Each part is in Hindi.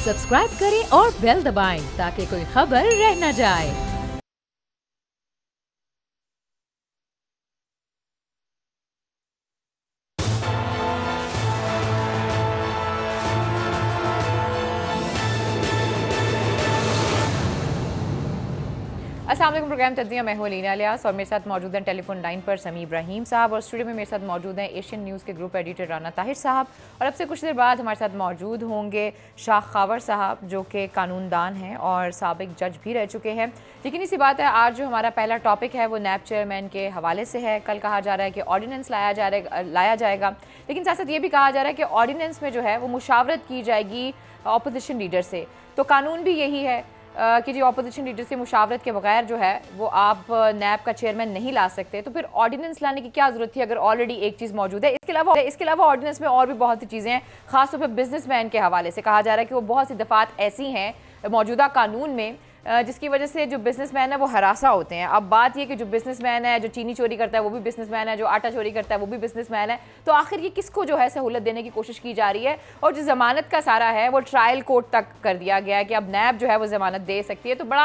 सब्सक्राइब करें और बेल दबाएं ताकि कोई खबर रह न जाए। अस्सलाम वालेकुम। प्रोग्राम तज्जिया मैं हूं अलीना इलियास और मेरे साथ मौजूद हैं टेलीफोन लाइन पर समी इब्राहिम साहब और स्टूडियो में मेरे साथ मौजूद हैं एशियन न्यूज़ के ग्रुप एडिटर राना ताहिर साहब और अब से कुछ देर बाद हमारे साथ मौजूद होंगे शाह खावर साहब जो कि कानूनदान हैं और साबिक जज भी रह चुके हैं। यकीनी सी बात है आज जो हमारा पहला टॉपिक है वो नैब चेयरमैन के हवाले से है। कल कहा जा रहा है कि ऑर्डिनेंस लाया जाएगा, लेकिन साथ साथ ये भी कहा जा रहा है कि ऑर्डिनेंस में जो है वो मुशावरत की जाएगी अपोजिशन लीडर से। तो कानून भी यही है कि जी अपोजिशन लीडर से मुशावरत के बगैर जो है वो आप नैब का चेयरमैन नहीं ला सकते। तो फिर ऑर्डिनेंस लाने की क्या ज़रूरत थी अगर ऑलरेडी एक चीज़ मौजूद है। इसके अलावा ऑर्डिनेंस में और भी बहुत सी चीज़ें हैं, खासतौर पर बिजनेसमैन के हवाले से कहा जा रहा है कि वो बहुत सी दफ़ात ऐसी हैं मौजूदा कानून में जिसकी वजह से जो बिजनेसमैन है वो हरासा होते हैं। अब बात ये कि जो बिजनेसमैन है जो चीनी चोरी करता है वो भी बिजनेसमैन है, जो आटा चोरी करता है वो भी बिजनेसमैन है। तो आखिर ये किसको जो है सहूलत देने की कोशिश की जा रही है। और जो ज़मानत का सारा है वो ट्रायल कोर्ट तक कर दिया गया है कि अब नैब जो है वो ज़मानत दे सकती है। तो बड़ा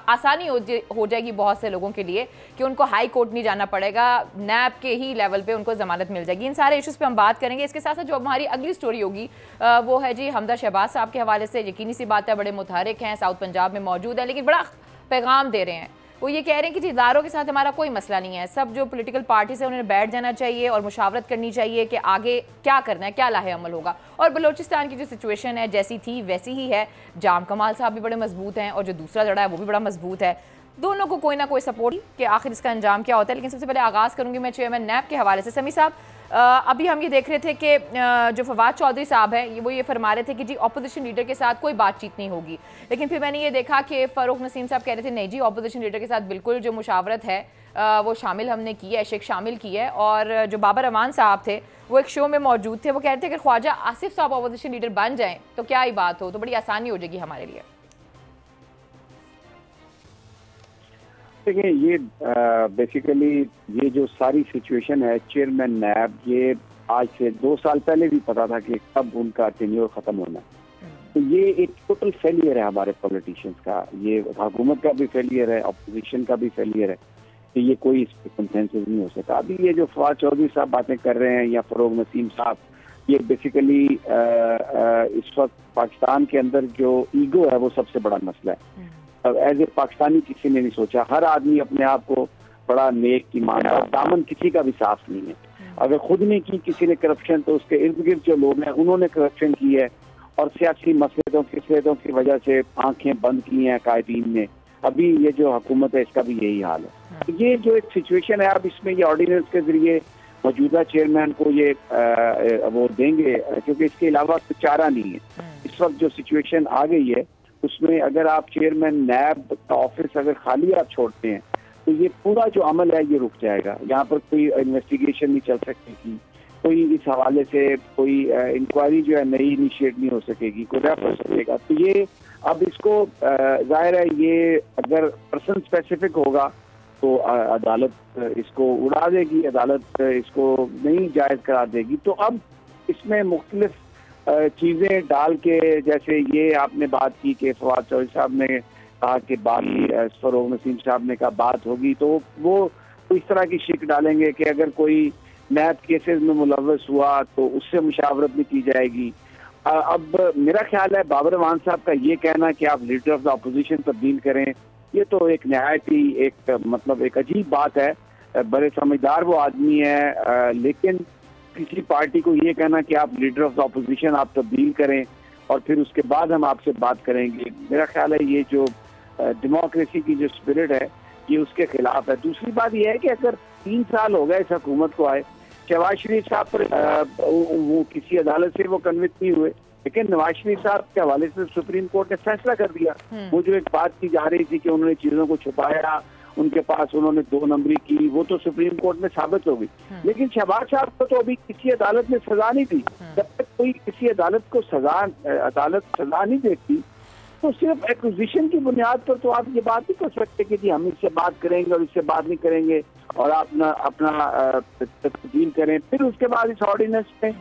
आसानी हो जाएगी बहुत से लोगों के लिए कि उनको हाई कोर्ट नहीं जाना पड़ेगा, नैब के ही लेवल पर उनको ज़मानत मिल जाएगी। इन सारे इशूज़ पर हम बात करेंगे। इसके साथ साथ जो हमारी अगली स्टोरी होगी वो है जी हमदा शहबाज साहब के हवाले से। यकीनी सी बात है बड़े मुतहरिक हैं, साउथ पंजाब में मौजूद है, लेकिन बड़ा पैगाम दे रहे हैं। वो ये कह रहे हैं कि जी इदारों के साथ हमारा कोई मसला नहीं है, सब जो पॉलिटिकल पार्टीज है उन्हें बैठ जाना चाहिए और मुशावरत करनी चाहिए कि आगे क्या करना है, क्या लाहे अमल होगा। और बलोचिस्तान की जो सिचुएशन है जैसी थी वैसी ही है। जाम कमाल साहब भी बड़े मजबूत हैं और जो दूसरा लड़ा है वो भी बड़ा मजबूत है। दोनों को कोई ना कोई सपोर्ट कि आखिर इसका अंजाम क्या होता है। लेकिन सबसे पहले आगाज़ करूँगी मैं चेयरमैन नैब के हवाले से। समी साहब, अभी हम ये देख रहे थे कि जो फवाद चौधरी साहब हैं वो ये फरमा रहे थे कि जी अपोजिशन लीडर के साथ कोई बातचीत नहीं होगी, लेकिन फिर मैंने ये देखा कि फ़ारूक नसीम साहब कह रहे थे नहीं जी अपोजिशन लीडर के साथ बिल्कुल जो मुशावरत है वो शामिल हमने की है, शेख शामिल की है। और जो बाबर अमान साहब थे वो एक शो में मौजूद थे, वो कह रहे थे कि ख्वाजा आसिफ साहब अपोजिशन लीडर बन जाएँ तो क्या ही बात हो, तो बड़ी आसानी हो जाएगी हमारे लिए। देखिए ये बेसिकली ये जो सारी सिचुएशन है चेयरमैन नैब, ये आज से 2 साल पहले भी पता था कि कब उनका टेन्योर खत्म होना। तो ये एक टोटल फेलियर है हमारे पॉलिटिशियंस का, ये हुकूमत का भी फेलियर है, अपोजिशन का भी फेलियर है कि ये कोई इस पर कंसेंसस नहीं हो सका। अभी ये जो फवाद चौधरी साहब बातें कर रहे हैं या फ़ारूक नसीम साहब, ये बेसिकली इस वक्त पाकिस्तान के अंदर जो ईगो है वो सबसे बड़ा मसला है। एज ए पाकिस्तानी किसी ने नहीं सोचा, हर आदमी अपने आप को बड़ा नेक की माना और दामन किसी का भी साफ नहीं है। अगर खुद ने की किसी ने करप्शन तो उसके इर्द गिर्द जो लोग हैं उन्होंने करप्शन की है और सियासी मसलों की वजह से आंखें बंद की हैं कायदीन ने। अभी ये जो हुकूमत है इसका भी यही हाल है। तो ये जो एक सिचुएशन है अब इसमें ये ऑर्डिनेंस के जरिए मौजूदा चेयरमैन को ये वो देंगे क्योंकि इसके अलावा कुछ चारा नहीं है। इस वक्त जो सिचुएशन आ गई है उसमें अगर आप चेयरमैन नैब का ऑफिस अगर खाली आप छोड़ते हैं तो ये पूरा जो अमल है ये रुक जाएगा। यहाँ पर कोई इन्वेस्टिगेशन नहीं चल सकेगी, कोई इस हवाले से कोई इंक्वायरी जो है नई इनिशिएट नहीं हो सकेगी, कोई रेफर सकेगा। तो ये अब इसको जाहिर है ये अगर पर्सन स्पेसिफिक होगा तो अदालत इसको उड़ा देगी, अदालत इसको नहीं जायज़ करार देगी। तो अब इसमें मुख्तलिफ चीज़ें डाल के, जैसे ये आपने बात की कि फवाद चौधरी साहब ने कहा कि बाकी फ़ारूक नसीम साहब ने कहा बात होगी, तो वो इस तरह की शिक डालेंगे कि अगर कोई नैब केसेस में मुलव्वस हुआ तो उससे मुशावरत नहीं की जाएगी। अब मेरा ख्याल है बाबर अमान साहब का ये कहना कि आप लीडर ऑफ द अपोजिशन तब्दील करें, ये तो एक नहायत ही एक अजीब बात है। बड़े समझदार वो आदमी है, लेकिन किसी पार्टी को ये कहना कि आप लीडर ऑफ द अपोजिशन आप तब्दील करें और फिर उसके बाद हम आपसे बात करेंगे, मेरा ख्याल है ये जो डेमोक्रेसी की जो स्पिरिट है ये उसके खिलाफ है। दूसरी बात यह है कि अगर 3 साल हो गए इस हुकूमत को आए, शहबाज शरीफ साहब पर वो किसी अदालत से वो कन्विक्ट नहीं हुए, लेकिन नवाज शरीफ साहब के हवाले से सुप्रीम कोर्ट ने फैसला कर दिया। वो जो एक बात की जा रही थी कि उन्होंने चीजों को छुपाया, उनके पास उन्होंने 2 नंबरी की, वो तो सुप्रीम कोर्ट में साबित हो गई। लेकिन शहबाज साहब को तो अभी किसी अदालत ने सजा नहीं दी। जब तक कोई किसी अदालत को अदालत सजा नहीं देती तो सिर्फ एक्विजिशन की बुनियाद पर तो आप ये बात नहीं कर सकते कि जी हम इससे बात करेंगे और इससे बात नहीं करेंगे और आप अपना तब्दील करें। फिर उसके बाद इस ऑर्डिनेंस में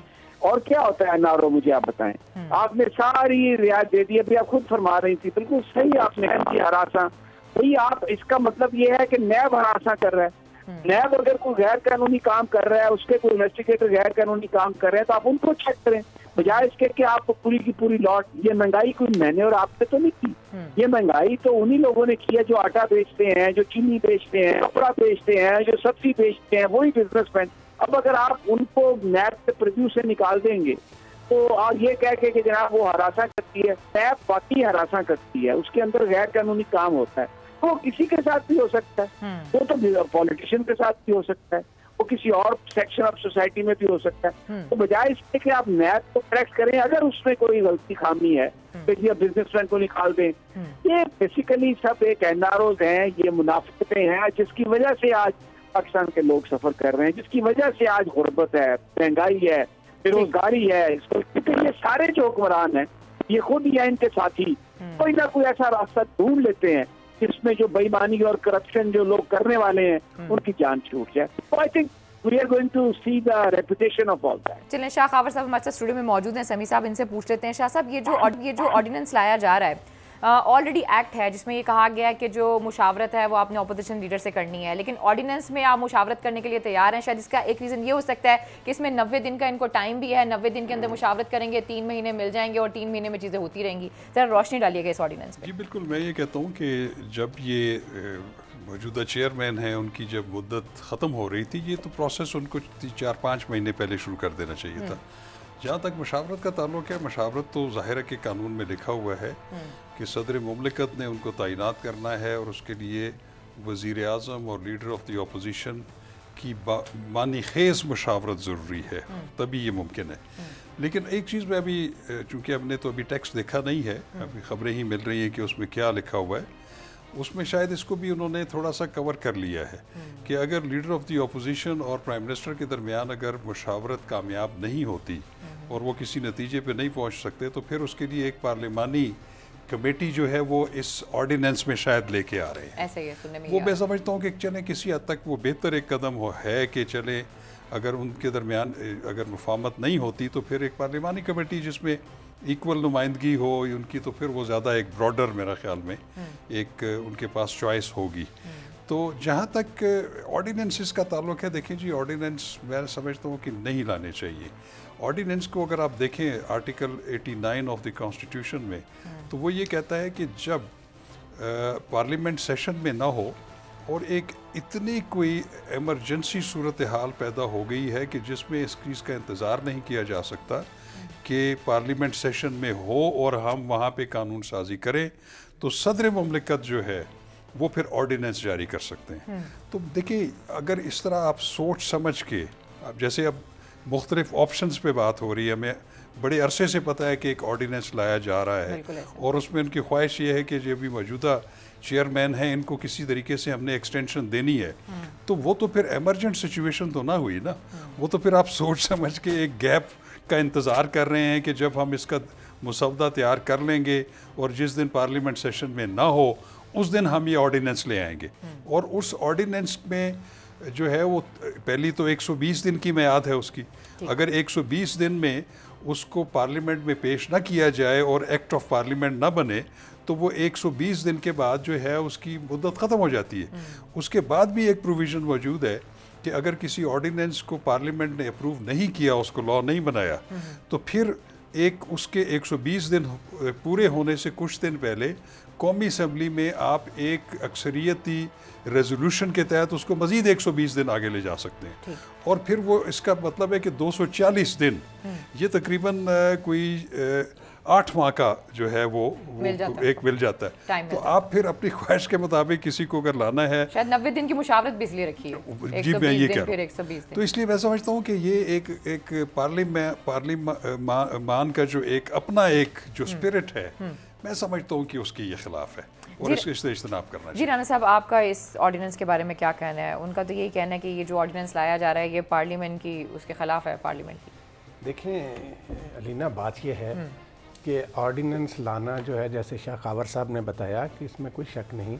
और क्या होता है एनआरओ, मुझे आप बताएं। आपने सारी रियायत दे दी, अभी आप खुद फरमा रही थी, बिल्कुल सही आपने की हरासा। भाई आप, इसका मतलब ये है कि नैब हरासा कर रहा है। नैब अगर कोई गैर कानूनी काम कर रहा है, उसके कोई इन्वेस्टिगेटर गैर कानूनी काम कर रहे हैं, तो आप उनको चेक करें, बजाय इसके कि आप पूरी की पूरी लॉट। ये महंगाई कोई मैंने और आपने तो नहीं की, ये महंगाई तो उन्हीं लोगों ने की है जो आटा बेचते हैं, जो चीनी बेचते हैं, कपड़ा बेचते हैं, जो सब्जी बेचते हैं, वही बिजनेसमैन। अब अगर आप उनको नैब के प्रिव्यू से निकाल देंगे तो और ये कह के कि जनाब वो हरासा करती है, नैब बाकी हरासा करती है, उसके अंदर गैर कानूनी काम होता है, वो किसी के साथ भी हो सकता है, वो तो पॉलिटिशियन के साथ भी हो सकता है, वो किसी और सेक्शन ऑफ सोसाइटी में भी हो सकता है। तो बजाय इसके कि आप नैब को करेक्ट करें, अगर उसमें कोई गलती खामी है तो ये बिजनेसमैन को निकाल दें। ये बेसिकली सब एक एनआरओज हैं, ये मुनाफिकतें हैं जिसकी वजह से आज पाकिस्तान के लोग सफर कर रहे हैं, जिसकी वजह से आज गुर्बत है, महंगाई है, बेरोजगारी है। इसको ये सारे जो हुक्मरान हैं, ये खुद या इनके साथी कोई ना कोई ऐसा रास्ता ढूंढ लेते हैं जिसमें जो बेईमानी और करप्शन जो लोग करने वाले हैं उनकी जान छूट जाए। तो I think we are going to see the reputation of all that. चलें, शाह खावर साहब हमारे साथ स्टूडियो में मौजूद हैं, समी साहब इनसे पूछ लेते हैं। शाह साहब, ये जो ऑर्डिनेंस लाया जा रहा है, ऑलरेडी एक्ट है जिसमें ये कहा गया है कि जो मुशावरत है वो आपने अपोजिशन लीडर से करनी है, लेकिन ऑर्डिनेंस में आप मुशावरत करने के लिए तैयार हैं। शायद इसका एक रीज़न ये हो सकता है कि इसमें 90 दिन का इनको टाइम भी है, 90 दिन के अंदर मुशावरत करेंगे, 3 महीने मिल जाएंगे और 3 महीने में चीज़ें होती रहेंगी। ज़रा रोशनी डालिएगा इस ऑर्डिनेंस पर। जी बिल्कुल, मैं ये कहता हूँ कि जब ये मौजूदा चेयरमैन हैं, उनकी जब मुद्दत ख़त्म हो रही थी, ये तो प्रोसेस उनको 4-5 महीने पहले शुरू कर देना चाहिए था। जहाँ तक मशावरत का ताल्लुक है, मशावरत तो ज़ाहिर है कि कानून में लिखा हुआ है कि सदर मुमलिकत ने उनको तैनात करना है और उसके लिए वज़ीर आज़म और लीडर ऑफ द अपोजिशन की मानी खेज़ मशावरत ज़रूरी है, तभी ये मुमकिन है। लेकिन एक चीज़ में अभी, चूँकि हमने तो अभी टेक्स्ट देखा नहीं है, अभी ख़बरें ही मिल रही हैं कि उसमें क्या लिखा हुआ है, उसमें शायद इसको भी उन्होंने थोड़ा सा कवर कर लिया है कि अगर लीडर ऑफ द अपोजिशन और प्राइम मिनिस्टर के दरमियान अगर मुशावरत कामयाब नहीं होती और वो किसी नतीजे पे नहीं पहुंच सकते, तो फिर उसके लिए एक पार्लिमानी कमेटी जो है वो इस ऑर्डिनेंस में शायद लेके आ रहे हैं। ऐसे ही सुनने में वो मैं समझता हूँ कि चले किसी हद तक वो बेहतर एक कदम है कि चले, अगर उनके दरमियान अगर मुफाहमत नहीं होती तो फिर एक पार्लिमानी कमेटी जिसमें इक्वल नुमाइंदगी हो उनकी, तो फिर वो ज़्यादा एक ब्रॉडर मेरा ख्याल में एक उनके पास चॉइस होगी। तो जहाँ तक ऑर्डिनेंसेस का ताल्लुक है, देखें जी, ऑर्डिनेंस मैं समझता हूँ कि नहीं लाने चाहिए। ऑर्डिनेंस को अगर आप देखें आर्टिकल 89 ऑफ द कॉन्स्टिट्यूशन में, तो वो ये कहता है कि जब पार्लियामेंट सेशन में ना हो और एक इतनी कोई इमरजेंसी सूरत हाल पैदा हो गई है कि जिसमें इस चीज़ का इंतज़ार नहीं किया जा सकता कि पार्लियामेंट सेशन में हो और हम वहाँ पे कानून साजी करें, तो सदर मुमलिकत जो है वो फिर ऑर्डिनेंस जारी कर सकते हैं। तो देखिए, अगर इस तरह आप सोच समझ के, अब जैसे अब मुख्तलिफ ऑप्शंस पे बात हो रही है, हमें बड़े अरसे से पता है कि एक ऑर्डिनेंस लाया जा रहा है और उसमें उनकी ख्वाहिश ये है कि जो भी मौजूदा चेयरमैन हैं इनको किसी तरीके से हमने एक्सटेंशन देनी है। तो वो तो फिर एमरजेंट सिचुएशन तो ना हुई ना, वो तो फिर आप सोच समझ के एक गैप का इंतज़ार कर रहे हैं कि जब हम इसका मुसवदा तैयार कर लेंगे और जिस दिन पार्लियामेंट सेशन में ना हो उस दिन हम ये ऑर्डिनेंस ले आएंगे। और उस ऑर्डिनेंस में जो है वो पहली तो 120 दिन की मियाद है उसकी, अगर 120 दिन में उसको पार्लियामेंट में पेश ना किया जाए और एक्ट ऑफ पार्लियामेंट ना बने, तो वो 120 दिन के बाद जो है उसकी मुद्दत ख़त्म हो जाती है। उसके बाद भी एक प्रोविज़न मौजूद है कि अगर किसी ऑर्डिनेंस को पार्लियामेंट ने अप्रूव नहीं किया, उसको लॉ नहीं बनाया, तो फिर एक उसके 120 दिन पूरे होने से कुछ दिन पहले कौमी असम्बली में आप एक अक्सरियती रेजोल्यूशन के तहत उसको मज़ीद 120 दिन आगे ले जा सकते हैं। और फिर वो, इसका मतलब है कि 240 दिन, ये तकरीबन कोई 8 माह का जो है वो मिल जाता है। तो आप फिर अपनी ख्वाहिश के मुताबिक किसी को अगर लाना है, शायद 90 दिन की मुशावरत भी इसलिए रखी है। जी मैं ये कह रहा हूँ। तो इसलिए मैं समझता हूँ कि ये एक पार्लियामान का जो एक अपना एक जो स्पिरिट है, मैं समझता हूँ कि उसके ये खिलाफ है और इससे इज्तनाब करना चाहिए। जी राना साहब, आपका इस ऑर्डिनेंस के बारे में क्या कहना है? उनका तो यही कहना है कि ये जो ऑर्डिनेंस लाया जा रहा है ये पार्लियामेंट की, उसके खिलाफ है पार्लियामेंट की। देखें अलीना, बात ये है कि ऑर्डिनेंस लाना जो है, जैसे शाह खावर साहब ने बताया कि इसमें कोई शक नहीं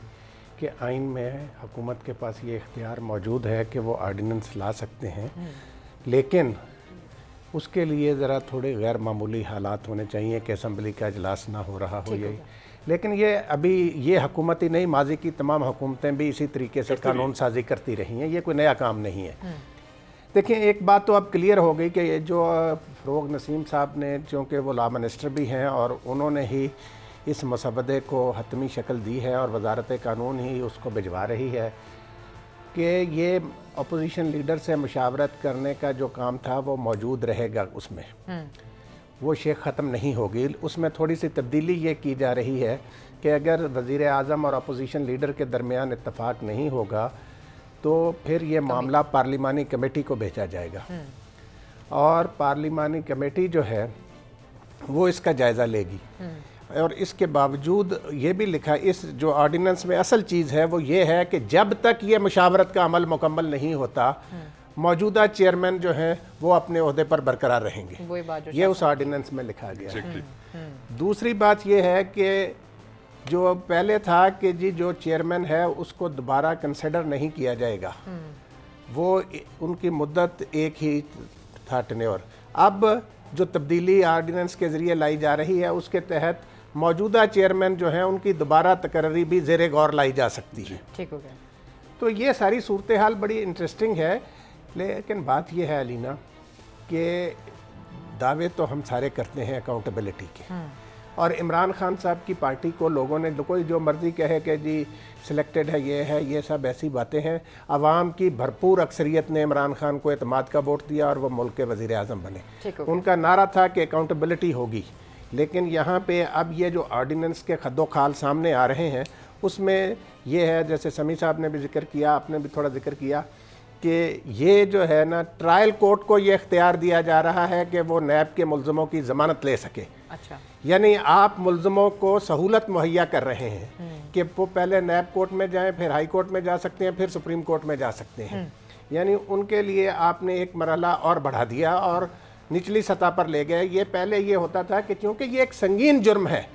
कि आइन में हुकूमत के पास ये इख्तियार मौजूद है कि वो ऑर्डिनेंस ला सकते हैं। लेकिन उसके लिए ज़रा थोड़े गैर मामूली हालात होने चाहिए कि असम्बली का इजलास ना हो रहा हो यही। लेकिन ये अभी ये हुकूमत ही नहीं, माजी की तमाम हुकूमतें भी इसी तरीके से कानून साजी करती रही हैं, ये कोई नया काम नहीं है। देखिए एक बात तो अब क्लियर हो गई कि ये जो फ़रोग़ नसीम साहब ने, चूँकि वो लॉ मिनिस्टर भी हैं और उन्होंने ही इस मसवदे को हतमी शक्ल दी है और वजारत कानून ही उसको भिजवा रही है कि ये अपोजिशन लीडर से मुशावरत करने का जो काम था वो मौजूद रहेगा, उसमें वो शेख ख़त्म नहीं होगी। उसमें थोड़ी सी तब्दीली ये की जा रही है कि अगर वज़ीर आज़म और अपोजिशन लीडर के दरमियान इत्तफाक नहीं होगा तो फिर ये मामला पार्लिमानी कमेटी को भेजा जाएगा और पार्लिमानी कमेटी जो है वो इसका जायज़ा लेगी। और इसके बावजूद ये भी लिखा इस जो ऑर्डिनेंस में असल चीज़ है वो ये है कि जब तक ये मुशावरत का अमल मुकम्मल नहीं होता मौजूदा चेयरमैन जो हैं वो अपने ओहदे पर बरकरार रहेंगे। ये उस ऑर्डिनेंस में लिखा गया है। दूसरी बात ये है कि जो पहले था कि जी जो चेयरमैन है उसको दोबारा कंसिडर नहीं किया जाएगा, वो उनकी मुद्दत एक ही था टेन्योर। अब जो तब्दीली ऑर्डिनेंस के ज़रिए लाई जा रही है उसके तहत मौजूदा चेयरमैन जो हैं उनकी दोबारा तकर्री भी ज़ेरे गौर लाई जा सकती है। ठीक हो गया। तो ये सारी सूरत हाल बड़ी इंटरेस्टिंग है। लेकिन बात यह है अलीना कि दावे तो हम सारे करते हैं अकाउंटेबिलिटी के, और इमरान खान साहब की पार्टी को लोगों ने कोई जो मर्ज़ी कहे कि जी सिलेक्टेड है, ये सब ऐसी बातें हैं। आवाम की भरपूर अक्सरियत ने इमरान खान को एतमाद का वोट दिया और वो मुल्क के वज़ीर आज़म बने। उनका नारा था कि अकाउंटेबिलिटी होगी। लेकिन यहाँ पे अब ये जो ऑर्डिनेंस के खद्दो खाल सामने आ रहे हैं उसमें ये है, जैसे समी साहब ने भी जिक्र किया, आपने भी थोड़ा जिक्र किया कि ये जो है ना ट्रायल कोर्ट को ये इख्तियार दिया जा रहा है कि वो नैब के मुल्ज़मों की ज़मानत ले सके। अच्छा, यानी आप मुल्ज़मों को सहूलत मुहैया कर रहे हैं कि वो पहले नैब कोर्ट में जाएं, फिर हाई कोर्ट में जा सकते हैं, फिर सुप्रीम कोर्ट में जा सकते हैं। यानी उनके लिए आपने एक मरहला और बढ़ा दिया और निचली सतह पर ले गए। ये पहले ये होता था कि क्योंकि ये एक संगीन जुर्म है,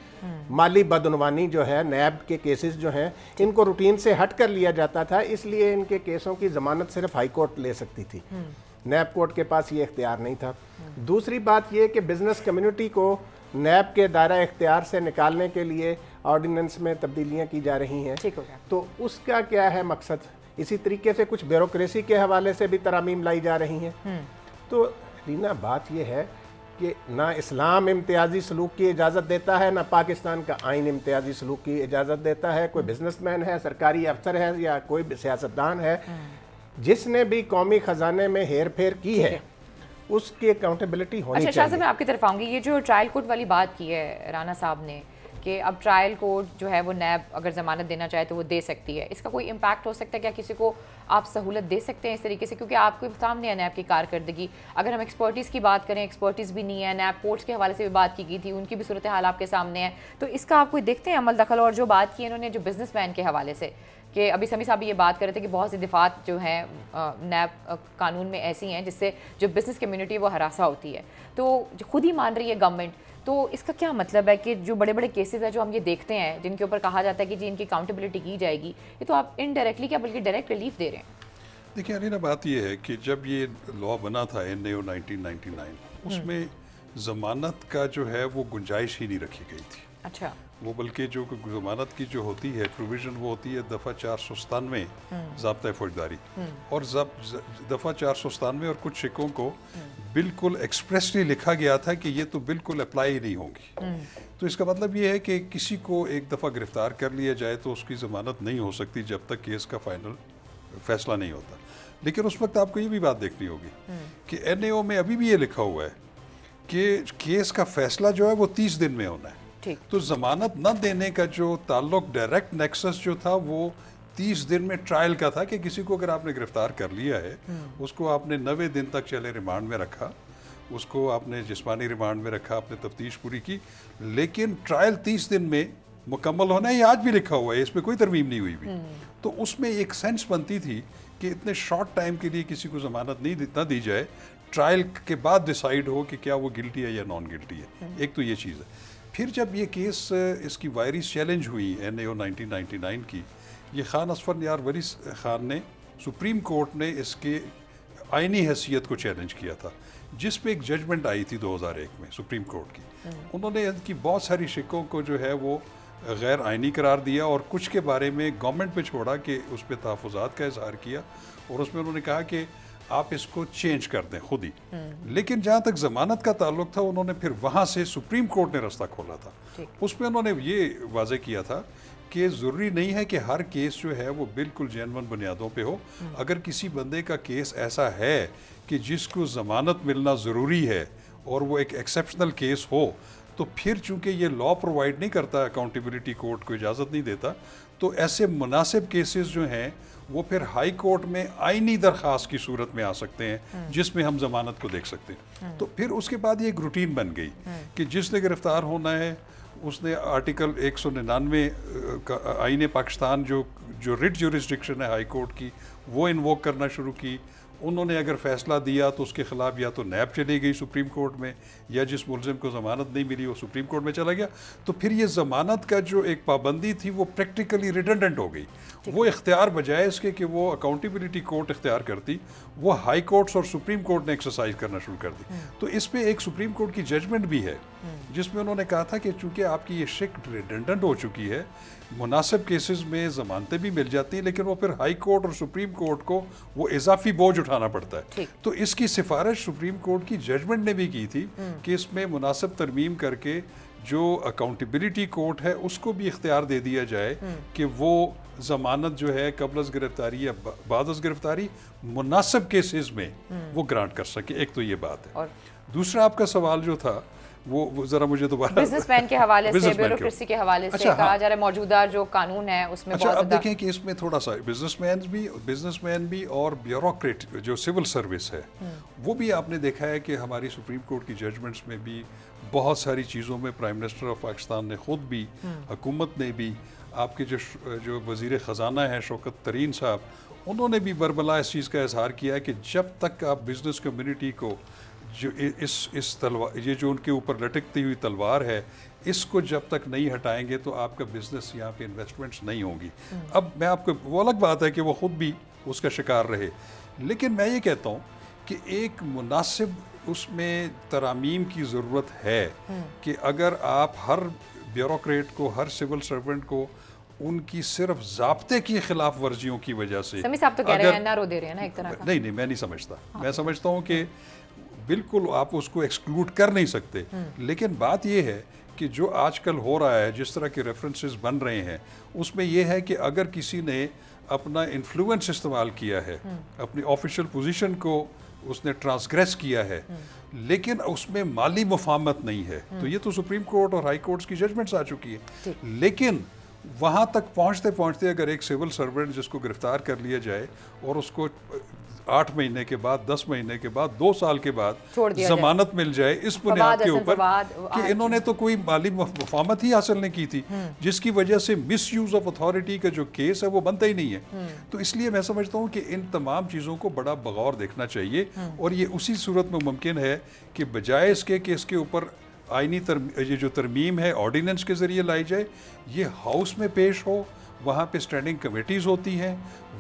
माली बदनवानी जो है, नैब के केसेस जो हैं इनको रूटीन से हट कर लिया जाता था, इसलिए इनके केसों की ज़मानत सिर्फ हाई कोर्ट ले सकती थी, नैब कोर्ट के पास ये इख्तियार नहीं था। दूसरी बात ये कि बिज़नेस कम्युनिटी को नैब के दायरा इख्तियार से निकालने के लिए ऑर्डिनेंस में तब्दीलियाँ की जा रही हैं। तो उसका क्या है मकसद? इसी तरीके से कुछ ब्यूरोक्रेसी के हवाले से भी तरामीम लाई जा रही हैं। तो रीना बात यह है कि ना इस्लाम इम्तियाजी सलूक की इजाज़त देता है, ना पाकिस्तान का आइन इम्तियाजी सलूक की इजाज़त देता है। कोई बिजनेसमैन है, सरकारी अफसर है या कोई सियासतदान है, जिसने भी कौमी ख़जाने में हेर फेर की है उसकी अकाउंटेबिलिटी होनी चाहिए। अच्छा शाह साहब, मैं आपकी तरफ आऊँगी। ये जो ट्रायल कोर्ट वाली बात की है राना साहब ने कि अब ट्रायल कोर्ट जो है वो नैब अगर ज़मानत देना चाहे तो वो दे सकती है, इसका कोई इम्पैक्ट हो सकता है क्या? किसी को आप सहूलत दे सकते हैं इस तरीके से? क्योंकि आपके सामने है नैब की कारकर्दगी। अगर हम एक्सपर्टीज़ की बात करें, एक्सपर्टीज़ भी नहीं है, नैब कोर्ट्स के हवाले से भी बात की गई थी, उनकी भी सूरत हाल आपके सामने है, तो इसका आप कोई देखते हैं अमल दखल? और जो बात की इन्होंने जो बिजनेसमैन के हवाले से कि अभी समी साहब ये बात कर रहे थे कि बहुत सी दिफात जो हैं नैब कानून में ऐसी हैं जिससे जो बिज़नेस कम्युनिटी वो हरासा होती है, तो जो खुद ही मान रही है गवर्नमेंट, तो इसका क्या मतलब है कि जो बड़े बड़े केसेस हैं जो हम ये देखते हैं जिनके ऊपर कहा जाता है कि जी इनकी अकाउंटेबिलिटी की जाएगी, ये तो आप इनडायरेक्टली क्या बल्कि डायरेक्ट रिलीफ दे रहे हैं। देखिए अलीना, बात ये है कि जब ये लॉ बना था NAO 1999 उसमें ज़मानत का जो है वो गुंजाइश ही नहीं रखी गई थी। अच्छा, वो बल्कि जो ज़मानत की जो होती है प्रोविज़न वो होती है दफ़ा 497 ज़ाब्ता फौजदारी, और दफ़ा 497 और कुछ शिकों को बिल्कुल एक्सप्रेसली लिखा गया था कि ये तो बिल्कुल अप्लाई ही नहीं होंगी। तो इसका मतलब ये है कि किसी को एक दफ़ा गिरफ़्तार कर लिया जाए तो उसकी ज़मानत नहीं हो सकती जब तक केस का फाइनल फैसला नहीं होता। लेकिन उस वक्त आपको ये भी बात देखनी होगी कि NAO में अभी भी ये लिखा हुआ है कि केस का फैसला जो है वो 30 दिन में होना है। तो ज़मानत न देने का जो ताल्लुक डायरेक्ट नेक्सस जो था वो 30 दिन में ट्रायल का था कि किसी को अगर आपने गिरफ्तार कर लिया है उसको आपने 90 दिन तक चले रिमांड में रखा, उसको आपने जिस्मानी रिमांड में रखा, आपने तफ्तीश पूरी की, लेकिन ट्रायल 30 दिन में मुकम्मल होना है। ये आज भी लिखा हुआ है, इसमें कोई तरमीम नहीं हुई भी। तो उसमें एक सेंस बनती थी कि इतने शॉर्ट टाइम के लिए किसी को ज़मानत नहीं दी जाए, ट्रायल के बाद डिसाइड हो कि क्या वो गिल्टी है या नॉन गिल्टी है। एक तो ये चीज़ है। फिर जब ये केस इसकी वायरिस चैलेंज हुई NAO 1999 की, ये खान असफर यार वरीस खान ने, सुप्रीम कोर्ट ने इसके आईनी हैसियत को चैलेंज किया था, जिस पे एक जजमेंट आई थी 2001 में सुप्रीम कोर्ट की। उन्होंने इनकी बहुत सारी शिकों को जो है वो गैर आइनी करार दिया और कुछ के बारे में गवर्नमेंट पे छोड़ा कि उस पर तहफ़्फ़ुज़ात का इजहार किया, और उसमें उन्होंने कहा कि आप इसको चेंज कर दें खुद ही। लेकिन जहाँ तक ज़मानत का ताल्लुक था, उन्होंने फिर वहाँ से सुप्रीम कोर्ट ने रास्ता खोला था। उसमें उन्होंने ये वाजे किया था कि ज़रूरी नहीं है कि हर केस जो है वो बिल्कुल जेन्युइन बुनियादों पे हो। अगर किसी बंदे का केस ऐसा है कि जिसको ज़मानत मिलना ज़रूरी है और वो एक एक्सेप्शनल केस हो, तो फिर चूंकि ये लॉ प्रोवाइड नहीं करता, अकाउंटेबिलिटी कोर्ट को इजाज़त नहीं देता, तो ऐसे मुनासिब केसेस जो हैं वो फिर हाई कोर्ट में आईनी दरख्वास्त की सूरत में आ सकते हैं, जिसमें हम ज़मानत को देख सकते हैं। तो फिर उसके बाद ये एक रूटीन बन गई कि जिसने गिरफ्तार होना है उसने आर्टिकल 199 का आईन पाकिस्तान जो रिट जुरिस्डिक्शन है हाई कोर्ट की, वो इन्वोक करना शुरू की। उन्होंने अगर फैसला दिया तो उसके खिलाफ या तो नैब चली गई सुप्रीम कोर्ट में, या जिस मुलजिम को ज़मानत नहीं मिली वो सुप्रीम कोर्ट में चला गया। तो फिर ये ज़मानत का जो एक पाबंदी थी वो प्रैक्टिकली रिडंडेंट हो गई। वो इख्तियार बजाय इसके कि वो अकाउंटेबिलिटी कोर्ट इख्तियार करती, वो हाई कोर्ट्स और सुप्रीम कोर्ट ने एक्सरसाइज करना शुरू कर दी। तो इस पर एक सुप्रीम कोर्ट की जजमेंट भी है जिसमें उन्होंने कहा था कि चूँकि आपकी ये शिक रिडंडेंट हो चुकी है, मुनासिब केसेस में ज़मानतें भी मिल जाती हैं, लेकिन वो फिर हाई कोर्ट और सुप्रीम कोर्ट को वो इजाफी बोझ उठाना पड़ता है। तो इसकी सिफारिश सुप्रीम कोर्ट की जजमेंट ने भी की थी कि इसमें मुनासिब तरमीम करके जो अकाउंटेबिलिटी कोर्ट है उसको भी इख्तियार दे दिया जाए कि वो ज़मानत जो है कबल अज़ गिरफ्तारी या बाद अज़ गिरफ्तारी मुनासिब केसेस में वो ग्रांट कर सके। एक तो ये बात है। और दूसरा आपका सवाल जो था वो जरा मुझे दोबारा बिजनेसमैन के हवाले से, ब्यूरोक्रेसी के हवाले से कहा जा रहा है मौजूदा जो कानून है उसमें बहुत अब देखें कि इसमें थोड़ा सा बिजनेसमैन भी और ब्यूरोक्रेट जो सिविल सर्विस है वो भी आपने देखा है कि हमारी सुप्रीम कोर्ट की जजमेंट्स में भी बहुत सारी चीज़ों में प्राइम मिनिस्टर ऑफ पाकिस्तान ने खुद भी, हुकूमत ने भी, आपके जो वज़ीर ख़जाना है शौकत तरीन साहब, उन्होंने भी बरबला इस चीज़ का इजहार किया कि जब तक आप बिज़नेस कम्युनिटी को जो इस तलवार, ये जो उनके ऊपर लटकती हुई तलवार है, इसको जब तक नहीं हटाएंगे तो आपका बिजनेस यहाँ पे इन्वेस्टमेंट्स नहीं होंगी। अब मैं आपको, वो अलग बात है कि वो ख़ुद भी उसका शिकार रहे, लेकिन मैं ये कहता हूँ कि एक मुनासिब उसमें तरामीम की ज़रूरत है कि अगर आप हर ब्यूरोक्रेट को, हर सिविल सर्वेंट को उनकी सिर्फ ज़ाब्ते की खिलाफ वर्जियों की वजह से, समी साहब तो कह रहे हैं ना, रो दे रहे हैं ना एक तरह का। नहीं, मैं नहीं समझता। मैं समझता हूँ कि बिल्कुल आप उसको एक्सक्लूड कर नहीं सकते, लेकिन बात यह है कि जो आजकल हो रहा है, जिस तरह के रेफरेंसेस बन रहे हैं, उसमें यह है कि अगर किसी ने अपना इन्फ्लुएंस इस्तेमाल किया है, अपनी ऑफिशियल पोजीशन को उसने ट्रांसग्रेस किया है, लेकिन उसमें माली मुफाहमत नहीं है, तो ये तो सुप्रीम कोर्ट और हाई कोर्ट्स की जजमेंट्स आ चुकी है। लेकिन वहाँ तक पहुँचते पहुँचते अगर एक सिविल सर्वेंट जिसको गिरफ्तार कर लिया जाए और उसको 8 महीने के बाद, 10 महीने के बाद, 2 साल के बाद जमानत मिल जाए इस बुनियाद के ऊपर कि इन्होंने तो कोई माली मुफाहमत ही हासिल नहीं की थी, जिसकी वजह से मिस यूज ऑफ अथॉरिटी का जो केस है वो बनता ही नहीं है। तो इसलिए मैं समझता हूँ कि इन तमाम चीज़ों को बड़ा बगौर देखना चाहिए, और ये उसी सूरत में मुमकिन है कि बजाय इसके कि इसके ऊपर आईनी ये जो तरमीम है ऑर्डिनेंस के ज़रिए लाई जाए, ये हाउस में पेश हो, वहाँ पे स्टैंडिंग कमेटीज़ होती हैं,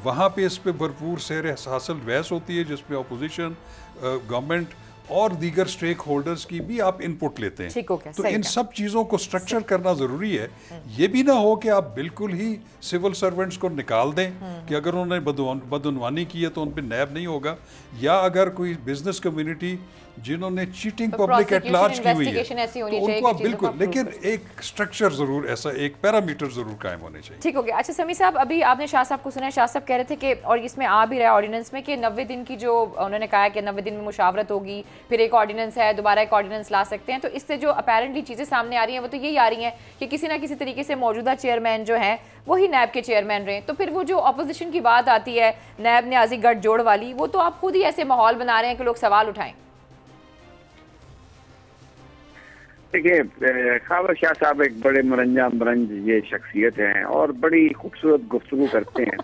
वहाँ पे इस पे भरपूर सैर हासिल बहस होती है जिसमें अपोजिशन, गवर्नमेंट और दीगर स्टेक होल्डर्स की भी आप इनपुट लेते हैं। तो इन सब चीज़ों को स्ट्रक्चर करना ज़रूरी है। ये भी ना हो कि आप बिल्कुल ही सिविल सर्वेंट्स को निकाल दें कि अगर उन्होंने बदउनवानी की है तो उन पर नैब नहीं होगा, या अगर कोई बिजनेस कम्युनिटी जिन्होंने चीटिंग पब्लिक एट लार्ज की हुई है तो उनको आप बिल्कुल, लेकिन एक स्ट्रक्चर जरूर, ऐसा एक पैरामीटर जरूर कायम होने चाहिए। ठीक हो गया। अच्छा समी साहब, अभी आपने शाह साहब को सुना है, शाह साहब कह रहे थे कि, और इसमें आ भी रहा है ऑर्डिनेंस में, कि 90 दिन की जो उन्होंने कहा कि 90 दिन में मुशावरत होगी, फिर एक ऑर्डिनेंस है, दोबारा एक ऑर्डिनेंस ला सकते हैं। तो इससे जो अपेरेंटली चीज़ें सामने आ रही हैं वो तो यही आ रही हैं कि किसी ना किसी तरीके से मौजूदा चेयरमैन जो हैं वही नैब के चेयरमैन रहे। तो फिर वो जो अपोजिशन की बात आती है नैब न्याजी गठजोड़ वाली, वो तो आप खुद ही ऐसे माहौल बना रहे हैं कि लोग सवाल उठाएं। देखिए, खावर शाह साहब एक बड़े मनंजा मरंज ये शख्सियत हैं और बड़ी खूबसूरत गुफ्तगू करते हैं,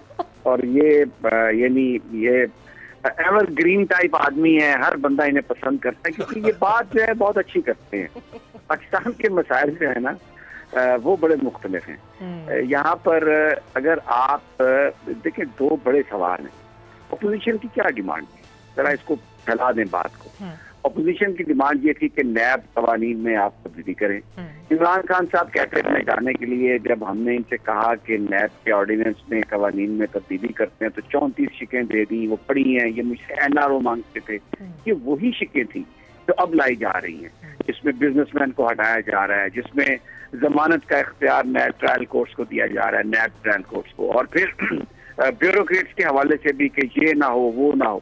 और यानी ये एवर ग्रीन टाइप आदमी है, हर बंदा इन्हें पसंद करता है क्योंकि ये बात जो है बहुत अच्छी करते हैं। पाकिस्तान के मसाइल जो है ना वो बड़े मुख्तलिफ हैं। यहाँ पर अगर आप देखें, 2 बड़े सवाल हैं। अपोजिशन की क्या डिमांड है? जरा इसको फैला दें बात को। अपोजिशन की डिमांड ये थी कि नैब कवानीन में आप तब्दीली करें। इमरान खान साहब कहते थे जाने के लिए, जब हमने इनसे कहा कि नैब के ऑर्डिनेंस में कवानीन में तब्दीली करते हैं तो 34 शिकें दे दी, वो पड़ी हैं। ये मुझसे एनआरओ मांगते थे, ये वही शिकें थी जो अब लाई जा रही हैं, जिसमें बिजनेसमैन को हटाया जा रहा है, जिसमें जमानत का इख्तियार नैब ट्रायल कोर्ट्स को दिया जा रहा है, नैब ट्रायल कोर्ट्स को, और फिर ब्यूरोक्रेट्स के हवाले से भी कि ये ना हो वो ना हो।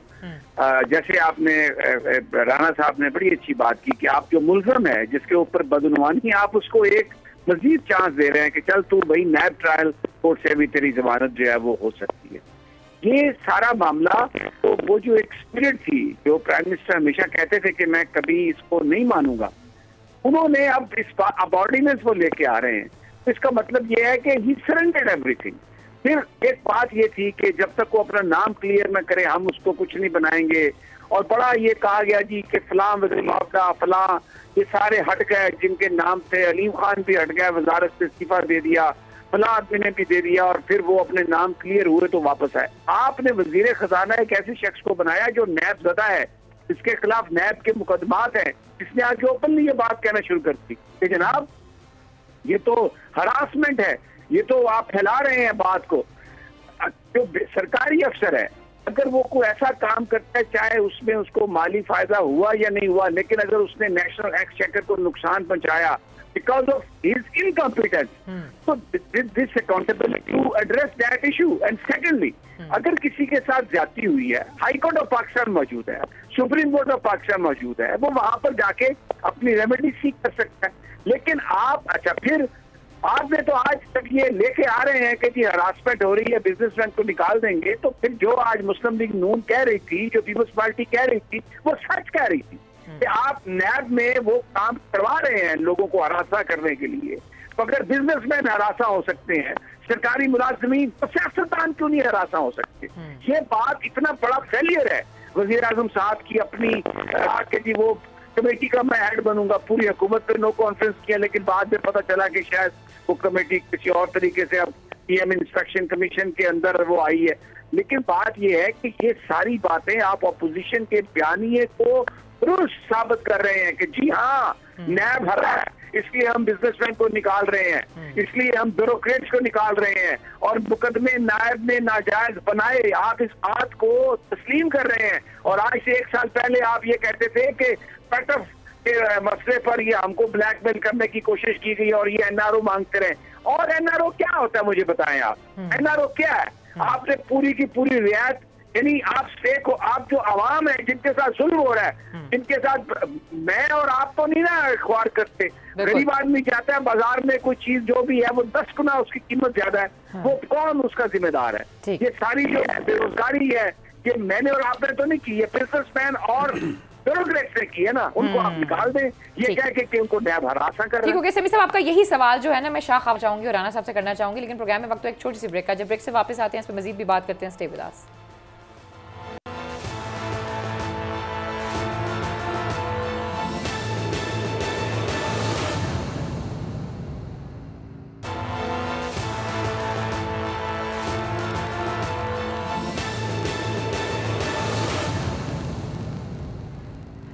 जैसे आपने राणा साहब ने बड़ी अच्छी बात की कि आप जो मुलजम है जिसके ऊपर बदनुमानी, आप उसको एक मजीद चांस दे रहे हैं कि चल तू भाई नैब ट्रायल कोर्ट से भी तेरी जमानत जो है वो हो सकती है। ये सारा मामला, तो वो जो एक स्पिरिट थी जो प्राइम मिनिस्टर हमेशा कहते थे कि मैं कभी इसको नहीं मानूंगा, उन्होंने अब ऑर्डिनेंस वो लेके आ रहे हैं। तो इसका मतलब ये है कि ही सरेंडर्ड एवरीथिंग। फिर एक बात ये थी कि जब तक वो अपना नाम क्लियर न करे हम उसको कुछ नहीं बनाएंगे, और बड़ा ये कहा गया जी कि फलां वज़ीर मुआवजा फलां ये सारे हट गए जिनके नाम थे, अलीम खान भी हट गया, वजारत से इस्तीफा दे दिया, फलां आदमी ने भी दे दिया, और फिर वो अपने नाम क्लियर हुए तो वापस आए। आपने वजीर खजाना एक ऐसे शख्स को बनाया जो नैब ज़दा है, जिसके खिलाफ नैब के मुकदमात हैं, जिसने आके ओपनली ये बात कहना शुरू कर दी कि जनाब ये तो हरासमेंट है, ये तो आप फैला रहे हैं बात को। जो सरकारी अफसर है अगर वो कोई ऐसा काम करता है, चाहे उसमें उसको माली फायदा हुआ या नहीं हुआ, लेकिन अगर उसने नेशनल एक्सचेकर को नुकसान पहुंचाया बिकॉज ऑफ हिज इनकॉम्पिटेंस, तो this accountability to address that issue. And secondly, अगर किसी के साथ ज्यादती हुई है, हाई कोर्ट ऑफ पाकिस्तान मौजूद है, सुप्रीम कोर्ट ऑफ पाकिस्तान मौजूद है, वो वहां पर जाके अपनी रेमेडी सीख कर सकता है। लेकिन आप अच्छा फिर आपने तो आज तक ये लेके आ रहे हैं कि जी हरासमेंट हो रही है, बिजनेसमैन को निकाल देंगे, तो फिर जो आज मुस्लिम लीग नून कह रही थी, जो पीपल्स पार्टी कह रही थी, वो सच कह रही थी कि आप नैब में वो काम करवा रहे हैं लोगों को हरासा करने के लिए। तो अगर बिजनेसमैन हरासा हो सकते हैं, सरकारी मुलाजमीन, तो सियासतदान क्यों नहीं हरासा हो सकते? ये बात इतना बड़ा फेलियर है वजीर आजम साहब की अपनी कि जी वो कमेटी का मैं हेड बनूंगा, पूरी हुकूमत पे नो कॉन्फ्रेंस किया, लेकिन बाद में पता चला कि शायद वो कमेटी किसी और तरीके से अब पीएम इंस्पेक्शन कमीशन के अंदर वो आई है। लेकिन बात ये है कि ये सारी बातें आप अपोजिशन के बयानिए को दुरुस्त साबित कर रहे हैं कि जी हाँ नैब हरा है, इसलिए हम बिजनेसमैन को निकाल रहे हैं, इसलिए हम ब्यूरोक्रेट्स को निकाल रहे हैं, और मुकदमे नायब ने नाजायज बनाए, आप इस बात को तस्लीम कर रहे हैं। और आज से 1 साल पहले आप ये कहते थे कि पेटफ के मसले पर ये हमको ब्लैकमेल करने की कोशिश की गई और ये एनआरओ मांगते रहे। और एनआरओ क्या होता है मुझे बताएं आप, एनआरओ क्या है? आपने पूरी की पूरी रियायत, यानी आप स्टेक हो, आप जो आवाम है जिनके साथ जुल्म हो रहा है, जिनके साथ मैं और आप तो नहीं ना ख्वार करते, गरीब आदमी जाता है बाजार में कोई चीज जो भी है वो 10 गुना उसकी कीमत ज्यादा है, वो कौन उसका जिम्मेदार है? ये सारी जो बेरोजगारी है ये मैंने और आपने तो नहीं की, ये बिजनेसमैन और ब्यूरोक्रेट्स ने की है ना, उनको आप निकाल दें। ये कह के कि उनको नैब हरासा कर रहा है। ठीक है समीर साहब, आपका यही सवाल जो है ना मैं शाह खाब चाहूंगी और राना साहब से करना चाहूंगी, लेकिन प्रोग्राम में वक्त तो एक छोटी सी ब्रेक का, जब ब्रेक से वापस आते हैं इस पर मजीद भी बात करते हैं। Stay with us.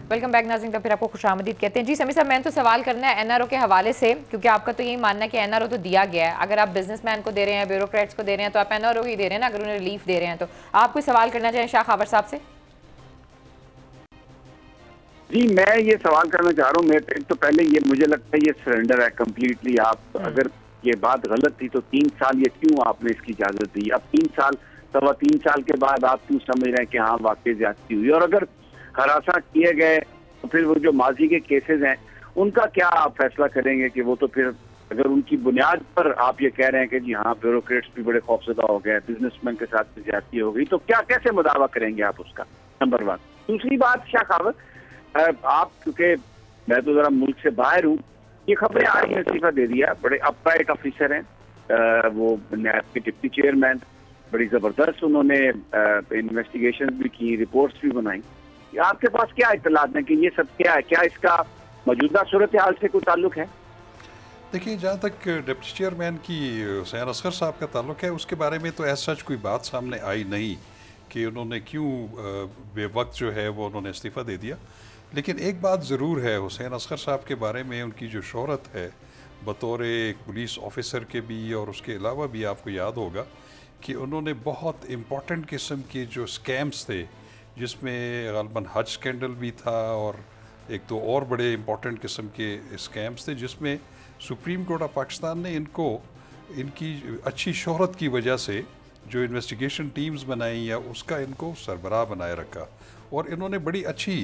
Welcome back नाज़रीन, का फिर आपको खुशामदीद कहते हैं। जी समीर साहब, मैंने तो सवाल करना है एनआरओ के हवाले से, क्योंकि आपका तो यही मानना है कि एनआरओ तो दिया गया है, अगर आप बिजनेसमैन को दे रहे हैं, ब्यूरोक्रेट्स को दे रहे हैं, तो आप एनआरओ ही दे रहे हैं ना, अगर उन्हें रिलीफ दे रहे हैं तो। आप कोई सवाल करना चाहें शाह खाबर साहब से? जी मैं ये सवाल करना चाह रहा हूँ। मेरे तो पहले ये मुझे लगता है ये सरेंडर है कम्प्लीटली। आप अगर ये बात गलत थी तो 3 साल ये क्यों आपने इसकी इजाजत दी? अब 3 साल 3.25 साल के बाद आप क्यों समझ रहे हैं कि हाँ वाकई ज्यादती हुई? और अगर हरासा किए गए तो फिर वो जो माजी के केसेस हैं उनका क्या आप फैसला करेंगे? कि वो तो फिर अगर उनकी बुनियाद पर आप ये कह रहे हैं कि जी हाँ ब्यूरोक्रेट्स भी बड़े खौफजदा हो गए, बिजनेसमैन के साथ ज्यादती हो गई, तो क्या कैसे मुदावा करेंगे आप उसका? नंबर 1। दूसरी बात शाह खाबर, आप क्योंकि मैं तो जरा मुल्क से बाहर हूँ, ये खबरें आ रही हैं इस्तीफा दे दिया, बड़े अपराइट ऑफिसर हैं, वो नैब के डिप्टी चेयरमैन, बड़ी जबरदस्त उन्होंने इन्वेस्टिगेशन भी की, रिपोर्ट्स भी बनाई। आपके पास क्या इत्तलात है कि ये सब क्या है? क्या इसका मौजूदा सूरत हाल से कोई ताल्लुक है? देखिए, जहाँ तक डिप्टी चेयरमैन की हुसैन असगर साहब का ताल्लुक है, उसके बारे में तो ऐसा सच कोई बात सामने आई नहीं कि उन्होंने क्यों बेवक्त जो है वो उन्होंने इस्तीफ़ा दे दिया। लेकिन एक बात ज़रूर है हुसैन असगर साहब के बारे में, उनकी जो शोहरत है बतौर एक पुलिस ऑफिसर के भी और उसके अलावा भी, आपको याद होगा कि उन्होंने बहुत इम्पॉर्टेंट किस्म के जो स्कैम्स थे, जिसमें ग़ालिबन हज स्कैंडल भी था और एक तो और बड़े इम्पॉर्टेंट किस्म के स्कैम्स थे, जिसमें सुप्रीम कोर्ट ऑफ पाकिस्तान ने इनकी अच्छी शोहरत की वजह से जो इन्वेस्टिगेशन टीम्स बनाई या उसका इनको सरबराह बनाए रखा और इन्होंने बड़ी अच्छी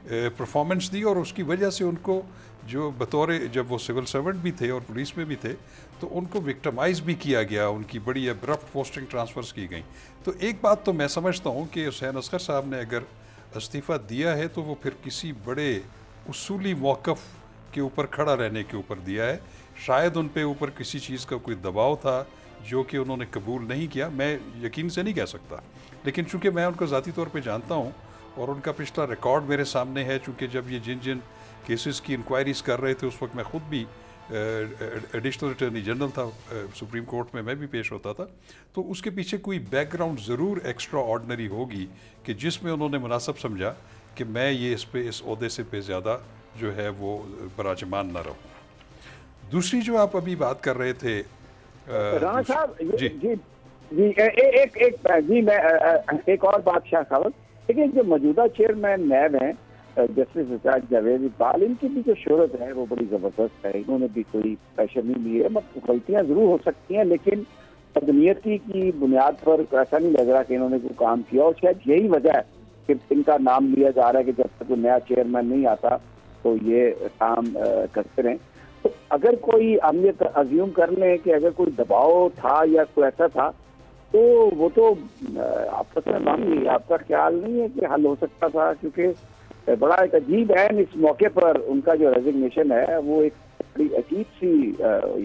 परफॉर्मेंस दी। और उसकी वजह से उनको जो बतौर, जब वो सिविल सर्वेंट भी थे और पुलिस में भी थे, तो उनको विक्टिमाइज़ भी किया गया, उनकी बड़ी अब्रप्ट पोस्टिंग ट्रांसफ़र्स की गई। तो एक बात तो मैं समझता हूँ कि हुसैन असगर साहब ने अगर इस्तीफ़ा दिया है तो वो फिर किसी बड़े उसूली मौक़िफ़ के ऊपर खड़ा रहने के ऊपर दिया है। शायद उन पे ऊपर किसी चीज़ का कोई दबाव था जो कि उन्होंने कबूल नहीं किया, मैं यकीन से नहीं कह सकता। लेकिन चूँकि मैं उनको ज़ाती तौर पे जानता हूँ और उनका पिछला रिकॉर्ड मेरे सामने है, चूँकि जब ये जिन जिन केसेस की इंक्वायरीज़ कर रहे थे उस वक्त मैं ख़ुद भी एडिशनल अटॉर्नी जनरल था सुप्रीम कोर्ट में, मैं भी पेश होता था, तो उसके पीछे कोई बैकग्राउंड ज़रूर एक्स्ट्रा ऑर्डनरी होगी कि जिसमें उन्होंने मुनासिब समझा कि मैं ये इस ओहदे से पे ज़्यादा जो है वो बराजमान ना रहूँ। दूसरी जो आप अभी बात कर रहे थे राणा साहब, जी जी जी मैं एक और बात शाह साहब, देखिए जो मौजूदा चेयरमैन नैब हैं जस्टिस जावेद इकबाल, इनकी भी जो शोहरत है वो बड़ी ज़बरदस्त है। इन्होंने भी कोई प्रेशर नहीं ली है, मतलब गलतियाँ ज़रूर हो सकती हैं लेकिन बदनीयती की बुनियाद पर ऐसा नहीं लग रहा कि इन्होंने कोई काम किया। और शायद यही वजह है कि इनका नाम लिया जा रहा है कि जब तक कोई नया चेयरमैन नहीं आता तो ये काम करते रहें। तो अगर कोई, हम ये अज्यूम कर लें कि अगर कोई दबाव था या कोई ऐसा था, तो वो तो आपस में मांगी, आपका ख्याल नहीं है कि हल हो सकता था? क्योंकि बड़ा एक अजीब है, इस मौके पर उनका जो रेजिग्नेशन है वो एक बड़ी अजीब सी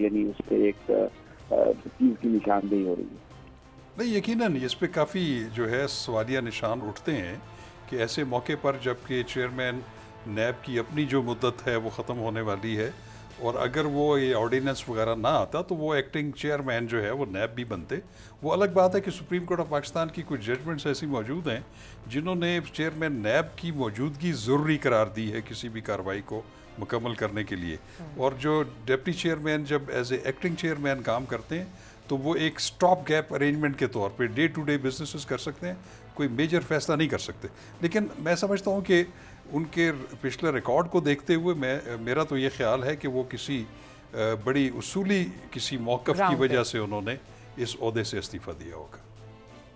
यानी उस पर एक चीज़ की निशानदेही हो रही है। नहीं, यकीनन इस पे काफ़ी जो है सवालिया निशान उठते हैं कि ऐसे मौके पर जबकि चेयरमैन नैब की अपनी जो मुद्दत है वो ख़त्म होने वाली है और अगर वो ये ऑर्डिनेंस वगैरह ना आता तो वो एक्टिंग चेयरमैन जो है वो नैब भी बनते। वो अलग बात है कि सुप्रीम कोर्ट ऑफ पाकिस्तान की कुछ जजमेंट्स ऐसी मौजूद हैं जिन्होंने चेयरमैन नैब की मौजूदगी ज़रूरी करार दी है किसी भी कार्रवाई को मुकम्मल करने के लिए। और जो डिप्टी चेयरमैन जब एज ए एक्टिंग चेयरमैन काम करते हैं तो वो एक स्टॉप गैप अरेंजमेंट के तौर पे डे टू डे बिजनेसेस कर सकते हैं, कोई मेजर फैसला नहीं कर सकते। लेकिन मैं समझता हूँ कि उनके पिछले रिकॉर्ड को देखते हुए मेरा तो ये ख्याल है कि वो किसी बड़ी उसूली किसी मौक़िफ़ की वजह से उन्होंने इस ओहदे से इस्तीफ़ा दिया होगा।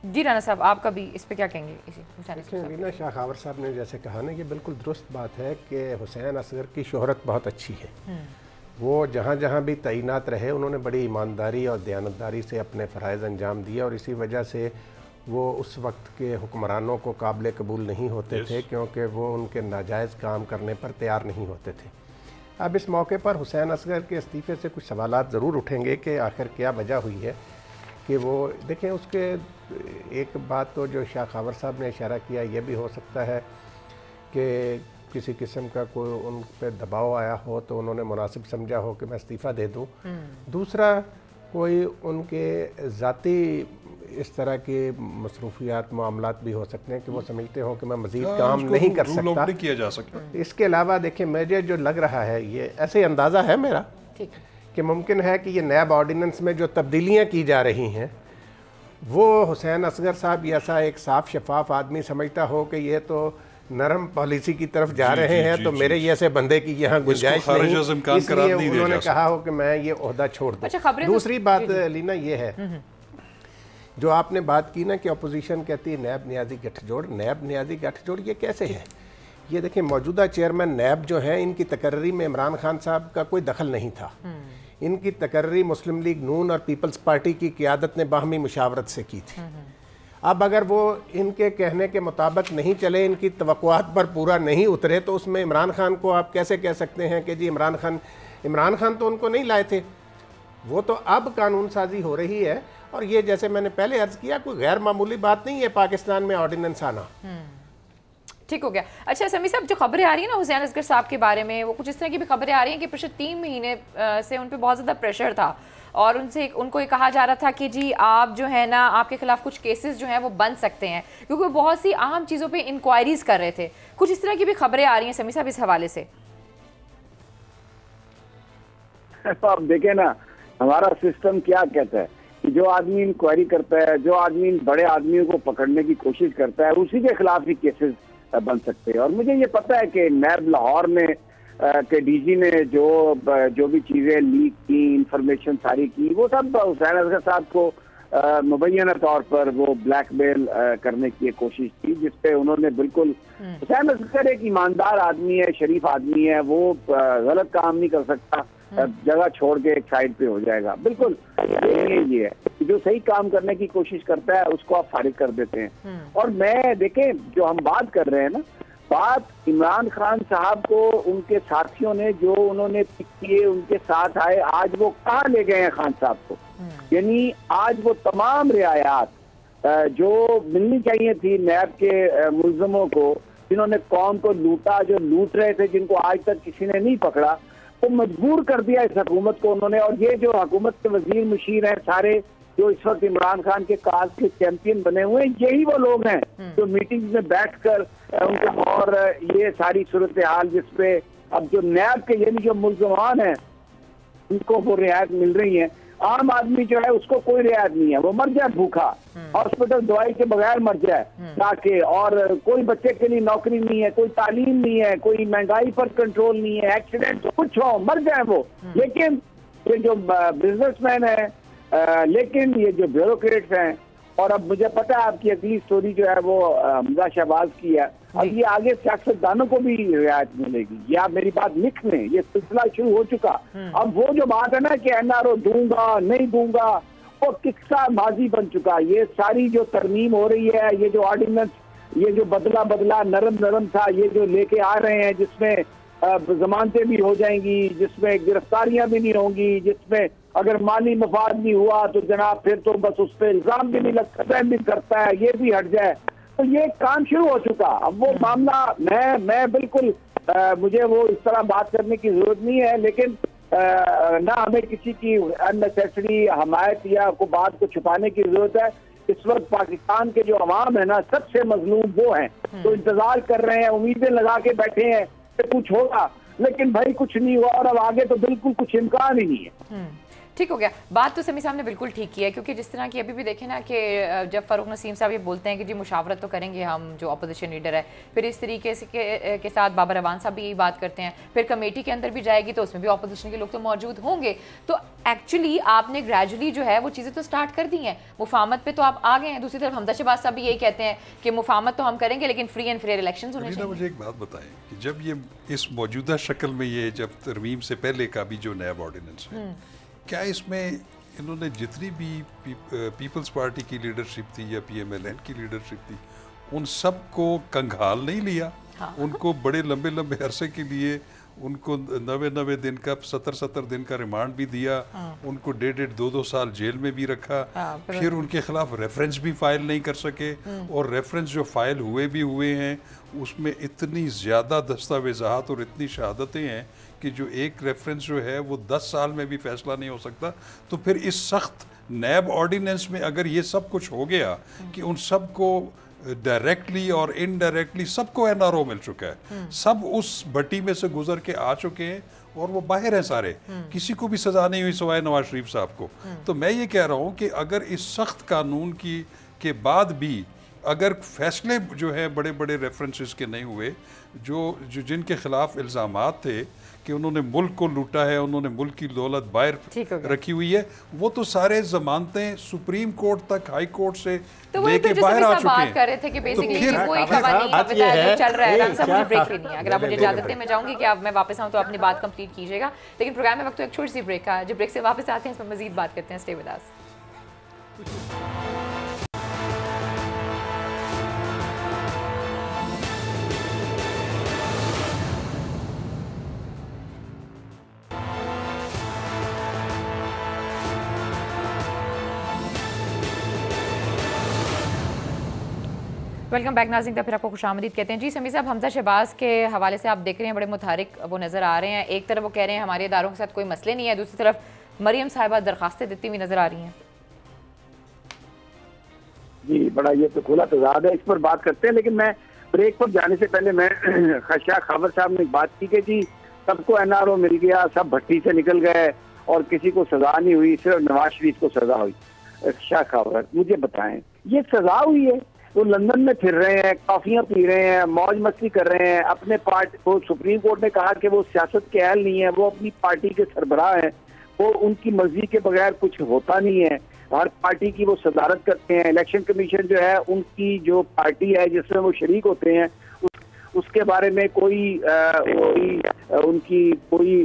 जी राना साहब, आपका भी इस पे क्या कहेंगे? इसी लीना शाह खावर साहब ने जैसे कहा ना, ये बिल्कुल दुरुस्त बात है कि हुसैन असगर की शोहरत बहुत अच्छी है। वो जहाँ जहाँ भी तैनात रहे उन्होंने बड़ी ईमानदारी और दयानतदारी से अपने फ़राइज़ अंजाम दिया और इसी वजह से वो उस वक्त के हुक्मरानों को काबिल कबूल नहीं होते थे क्योंकि वो उनके नाजायज़ काम करने पर तैयार नहीं होते थे। अब इस मौके पर हुसैन असगर के इस्तीफ़े से कुछ सवालात ज़रूर उठेंगे कि आखिर क्या वजह हुई है कि वो, देखें उसके एक बात तो जो शाह खावर साहब ने इशारा किया, ये भी हो सकता है कि किसी किस्म का कोई उन पर दबाव आया हो तो उन्होंने मुनासिब समझा हो कि मैं इस्तीफ़ा दे दूँ। दूसरा, कोई उनके ज़ाती इस तरह के मसरूफियात मामलात भी हो सकते हैं कि वो समझते हो कि मैं मज़ीद काम नहीं कर सकता, किया जा सकता। इसके अलावा देखिए मुझे जो लग रहा है, ये ऐसे अंदाज़ा है मेरा कि मुमकिन है कि ये नैब ऑर्डिनेंस में जो तब्दीलियाँ की जा रही हैं वो हुसैन असगर साहब ऐसा एक साफ शफाफ आदमी समझता हो कि ये तो नरम पॉलिसी की तरफ जा रहे हैं तो मेरे जैसे बंदे की यहाँ गुंजाइश नहीं, इसलिए उन्होंने कहा हो कि मैं ये ओहदा छोड़ दूँ। दूसरी बात लीना ये है जो आपने बात की ना कि अपोजिशन कहती है नैब नियाजी गठजोड़, नैब नियाजी गठजोड़ ये कैसे है? ये देखिए मौजूदा चेयरमैन नैब जो है इनकी तकर्री में इमरान खान साहब का कोई दखल नहीं था। इनकी तकर्री मुस्लिम लीग नून और पीपल्स पार्टी की क़ियादत ने बाहमी मुशावरत से की थी। अब अगर वो इनके कहने के मुताबिक नहीं चले, इनकी तवक्कुआत पर पूरा नहीं उतरे, तो उसमें इमरान खान को आप कैसे कह सकते हैं कि जी इमरान खान तो उनको नहीं लाए थे, वो तो अब कानून साजी हो रही है। और ये जैसे मैंने पहले अर्ज किया, कोई गैर मामूली बात नहीं है पाकिस्तान में ऑर्डिनेंस आना। ठीक हो गया। अच्छा समी साहब, जो खबरें आ रही है ना हुसैन असगर साहब के बारे में, वो कुछ इस तरह की भी खबरें आ रही हैं कि पिछले 3 महीने से उन पर बहुत ज़्यादा प्रेशर था और उनको ये कहा जा रहा था कि जी आप जो है ना, आपके खिलाफ कुछ केसेस जो हैं वो बन सकते हैं, क्योंकि वो बहुत सी अहम चीज़ों पे इंक्वायरीज कर रहे थे। कुछ इस तरह की भी खबरें आ रही हैं समी साहब इस हवाले से? आप देखें ना, हमारा सिस्टम क्या कहता है कि जो आदमी इंक्वायरी करता है, जो आदमी बड़े आदमियों को पकड़ने की कोशिश करता है, उसी के खिलाफ ही केसेस बन सकते हैं। और मुझे ये पता है कि नैब लाहौर में के डीजी ने जो भी चीजें लीक की, इंफॉर्मेशन सारी की, वो सब हुसैन असगर साहब को मुबैना तौर पर वो ब्लैकमेल करने की कोशिश की, जिसपे उन्होंने बिल्कुल, हुसैन असगर एक ईमानदार आदमी है, शरीफ आदमी है, वो गलत काम नहीं कर सकता, जगह छोड़ के एक साइड पे हो जाएगा। बिल्कुल ये है, जो सही काम करने की कोशिश करता है उसको आप फारिग कर देते हैं। और मैं देखें, जो हम बात कर रहे हैं ना, बात इमरान खान साहब को उनके साथियों ने जो उन्होंने पिक किए, उनके साथ आए, आज वो कहाँ ले गए हैं खान साहब को। यानी आज वो तमाम रियायत जो मिलनी चाहिए थी नैब के मुल्जमों को, जिन्होंने कौम को लूटा, जो लूट रहे थे, जिनको आज तक किसी ने नहीं पकड़ा, तो मजबूर कर दिया इस हुकूमत को उन्होंने। और ये जो हुकूमत के वजीर मुशीर हैं सारे, जो इस वक्त इमरान खान के काज के चैंपियन बने हुए हैं, यही वो लोग हैं जो मीटिंग्स में बैठकर उनको, और ये सारी सूरत हाल जिसपे अब जो नैब के यानी जो मुल्जमान हैं उनको वो रियायत मिल रही है, आम आदमी जो है उसको कोई रियायत नहीं है, वो मर जाए भूखा, हॉस्पिटल दवाई के बगैर मर जाए ताकि, और कोई बच्चे के लिए नौकरी नहीं है, कोई तालीम नहीं है, कोई महंगाई पर कंट्रोल नहीं है, एक्सीडेंट कुछ हो, मर जाए वो। लेकिन ये जो बिजनेसमैन है, लेकिन ये जो ब्यूरोक्रेट्स हैं, और अब मुझे पता है आपकी अगली स्टोरी जो है वो हमजा शहबाज की है, अब ये आगे सियासतदानों को भी रियायत मिलेगी। ये आप मेरी बात लिख लें, ये सिलसिला शुरू हो चुका। अब वो जो बात है ना कि एनआरओ दूंगा नहीं दूंगा, वो किस्सा माजी बन चुका। ये सारी जो तरमीम हो रही है, ये जो ऑर्डिनेंस, ये जो बदला नरम था, ये जो लेके आ रहे हैं, जिसमें जमानतें भी हो जाएंगी, जिसमें गिरफ्तारियां भी नहीं होंगी, जिसमें अगर माली मफाद नहीं हुआ तो जनाब फिर तो बस उस पर इल्जाम भी नहीं लगता, भी करता है, ये भी हट जाए। तो ये काम शुरू हो चुका। अब वो मामला, मैं बिल्कुल मुझे वो इस तरह बात करने की जरूरत नहीं है, लेकिन ना हमें किसी की अननेसेसरी हमायत या को बात को छुपाने की जरूरत है। इस वक्त पाकिस्तान के जो अवाम है ना, सबसे मजलूम वो हैं, तो इंतजार कर रहे हैं, उम्मीदें लगा के बैठे हैं कि कुछ होगा, लेकिन भाई कुछ नहीं हुआ, और अब आगे तो बिल्कुल कुछ इम्कान ही नहीं है। ठीक हो गया। बात तो समी साहब ने बिल्कुल ठीक की है, क्योंकि जिस तरह की अभी भी देखें ना कि जब फ़ारूक नसीम साहब ये बोलते हैं कि जी मुशावरत तो करेंगे हम, जो अपोजिशन लीडर है, फिर इस तरीके से के साथ बाबर अवान साहब भी यही बात करते हैं, फिर कमेटी के अंदर भी जाएगी तो उसमें भी अपोजिशन के लोग तो मौजूद होंगे। तो एक्चुअली आपने ग्रेजुअली जो है वो चीज़ें तो स्टार्ट कर दी हैं, मुफाहमत पे तो आप आ गए हैं। दूसरी तरफ हमजा शहबाज साहब भी यही कहते हैं कि मुफाहमत तो हम करेंगे, लेकिन फ्री एंड फेयर इलेक्शन होने चाहिए। मुझे एक बात बताएं कि जब ये इस मौजूदा शक्ल में, ये जब तरमीम से पहले का भी जो नैब ऑर्डिनेंस है, क्या इसमें इन्होंने जितनी भी पीपल्स पार्टी की लीडरशिप थी या PMLN की लीडरशिप थी, उन सब को कंगाल नहीं लिया? हाँ। उनको बड़े लंबे लंबे अरसे के लिए उनको 90 दिन का 70 दिन का रिमांड भी दिया। हाँ। उनको 1.5-2 साल जेल में भी रखा। हाँ, फिर उनके खिलाफ रेफरेंस भी फाइल नहीं कर सके, और रेफरेंस जो फाइल हुए हैं उसमें इतनी ज़्यादा दस्तावेज़ात और इतनी शहादतें हैं कि जो एक रेफरेंस जो है वो 10 साल में भी फैसला नहीं हो सकता। तो फिर इस सख्त नैब ऑर्डिनेंस में अगर ये सब कुछ हो गया कि उन सब को डायरेक्टली और इनडायरेक्टली सबको NRO मिल चुका है, सब उस भट्टी में से गुजर के आ चुके हैं और वो बाहर हैं सारे, किसी को भी सजा नहीं हुई सिवाय नवाज शरीफ साहब को। तो मैं ये कह रहा हूँ कि अगर इस सख्त कानून के बाद भी अगर फैसले जो है बड़े बड़े रेफरेंसेस के नहीं हुए, जो जिनके खिलाफ इल्ज़ामात थे कि उन्होंने मुल्क को लूटा है, उन्होंने मुल्क की दौलत बाहर रखी हुई है, वो तो सारे जमानतें सुप्रीम कोर्ट तक, हाई कोर्ट से तो लेके बाहर आ चुके हैं। कर रहे थे कि बेसिकली तो कोई कवानीन का जो चल रहा है, सब ब्रेक लेनी है। अगर आप मुझे इजाजत दें, मैं चाहूंगी कि आप मैं वापस आऊँ तो अपनी बात कंप्लीट कीजिएगा, लेकिन प्रोग्राम में वक्त तो एक छोटी सी ब्रेक का, जब ब्रेक से वापस आते हैं इसमें मजीद बात करते हैं। Stay with us. Welcome back नाज़रीन का फिर आपको खुशामदीद कहते हैं। जी समीर साहब, हमजा शहबाज के हवाले से आप देख रहे हैं बड़े मुतहरिक वो नज़र आ रहे हैं। एक तरफ वो कह रहे हैं हमारे इदारों के साथ कोई मसले नहीं है, दूसरी तरफ मरियम साहिबा दरखास्तें देती हुई नज़र आ रही हैं। जी बड़ा ये तो खुला तजाद है, इस पर बात करते हैं। लेकिन मैं ब्रेक पर जाने से पहले मैं खशा खबर साहब ने बात की कि जी सबको NRO मिल गया, सब भट्टी से निकल गए और किसी को सजा नहीं हुई, सिर्फ नवाज शरीफ को सजा हुई। खशा खबर मुझे बताएं, ये सजा हुई है? वो लंदन में फिर रहे हैं, कॉफियां पी रहे हैं, मौज मस्ती कर रहे हैं अपने पार्टी को। सुप्रीम कोर्ट ने कहा कि वो सियासत के अहल नहीं है, वो अपनी पार्टी के सरबराह हैं, वो उनकी मर्जी के बगैर कुछ होता नहीं है, हर पार्टी की वो सदारत करते हैं। इलेक्शन कमीशन जो है उनकी जो पार्टी है जिसमें वो शरीक होते हैं उसके बारे में कोई उनकी कोई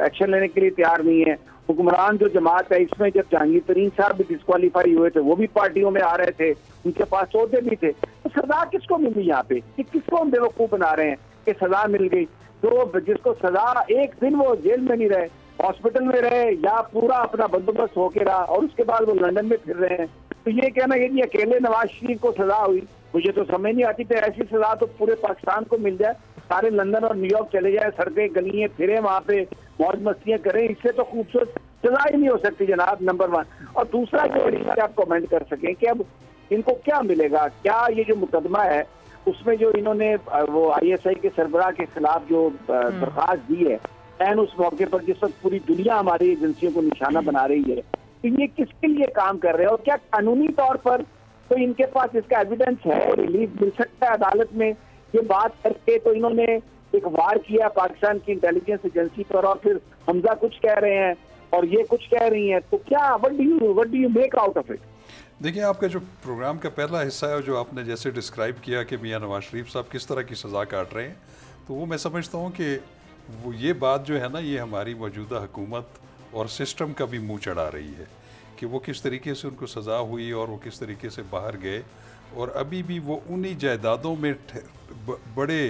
एक्शन लेने के लिए तैयार नहीं है। हुक्मरान जो जमात है इसमें जब जहांगीर तरीन साहब भी डिस्क्वालीफाई हुए थे, वो भी पार्टियों में आ रहे थे, उनके पास ओहदे भी थे, तो सजा किसको मिली यहाँ पे? कि किसको हम बेवकूफ बना रहे हैं कि सजा मिल गई? तो जिसको सजा, एक दिन वो जेल में नहीं रहे, हॉस्पिटल में रहे या पूरा अपना बंदोबस्त होके रहा और उसके बाद वो लंदन में फिर रहे हैं। तो ये कहना ये कि अकेले नवाज शरीफ को सजा हुई, मुझे तो समझ नहीं आती। तो ऐसी सजा तो पूरे पाकिस्तान को मिल जाए, सारे लंदन और न्यूयॉर्क चले जाए, सड़कें गलियां फिरे, वहाँ पे मौज मस्तियां करें, इससे तो खूबसूरत सजा ही नहीं हो सकती जनाब, नंबर 1। और दूसरा जो आप कमेंट कर सकें कि अब इनको क्या मिलेगा? क्या ये जो मुकदमा है उसमें जो इन्होंने वो ISI के सरबराह के खिलाफ जो दरखास्त दी है एन उस मौके पर जिस वक्त पूरी दुनिया हमारी एजेंसियों को निशाना बना रही है, तो ये किसके लिए काम कर रहे हैं? और क्या कानूनी तौर पर तो इनके पास इसका एविडेंस है, रिलीफ मिल सकता है अदालत में? ये बात करके तो इन्होंने एक वार किया पाकिस्तान की इंटेलिजेंस एजेंसी पर, और फिर हमजा कुछ कह रहे हैं और ये कुछ कह रही हैं, तो क्या what do you make out of it? देखिए, आपका जो प्रोग्राम का पहला हिस्सा है जो आपने जैसे डिस्क्राइब किया कि मियां नवाज शरीफ साहब किस तरह की सज़ा काट रहे हैं, तो वो मैं समझता हूँ कि वो ये बात जो है ना, ये हमारी मौजूदा हुकूमत और सिस्टम का भी मुंह चढ़ा रही है कि वो किस तरीके से उनको सज़ा हुई और वो किस तरीके से बाहर गए और अभी भी वो उन्हीं जायदादों में बड़े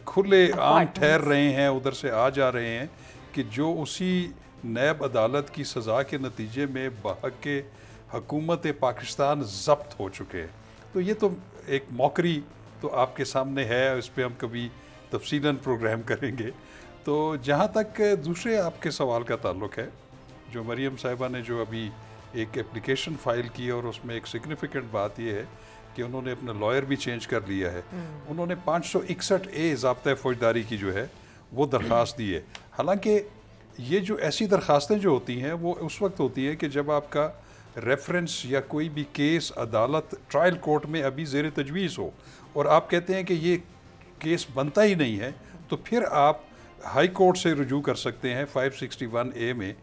खुले आम ठहर रहे हैं, उधर से आ जा रहे हैं कि जो उसी नैब अदालत की सज़ा के नतीजे में बहक के हुकूमत पाकिस्तान ज़ब्त हो चुके हैं। तो ये तो एक मौकरी तो आपके सामने है, इस पर हम कभी तफसीलन प्रोग्राम करेंगे। तो जहाँ तक दूसरे आपके सवाल का ताल्लुक़ है, जो मरियम साहिबा ने जो अभी एक एप्लीकेशन फ़ाइल की और उसमें एक सिग्निफिकेंट बात यह है कि उन्होंने अपना लॉयर भी चेंज कर लिया है। उन्होंने 561A ज़ाब्ता फ़ौजदारी की जो है वो दरख्वास्त दी है। हालांकि ये जो ऐसी दरख्वास्तें जो होती हैं वो उस वक्त होती हैं कि जब आपका रेफरेंस या कोई भी केस अदालत ट्रायल कोर्ट में अभी ज़ेर तजवीज़ हो और आप कहते हैं कि ये केस बनता ही नहीं है, तो फिर आप हाई कोर्ट से रुजू कर सकते हैं 561A में,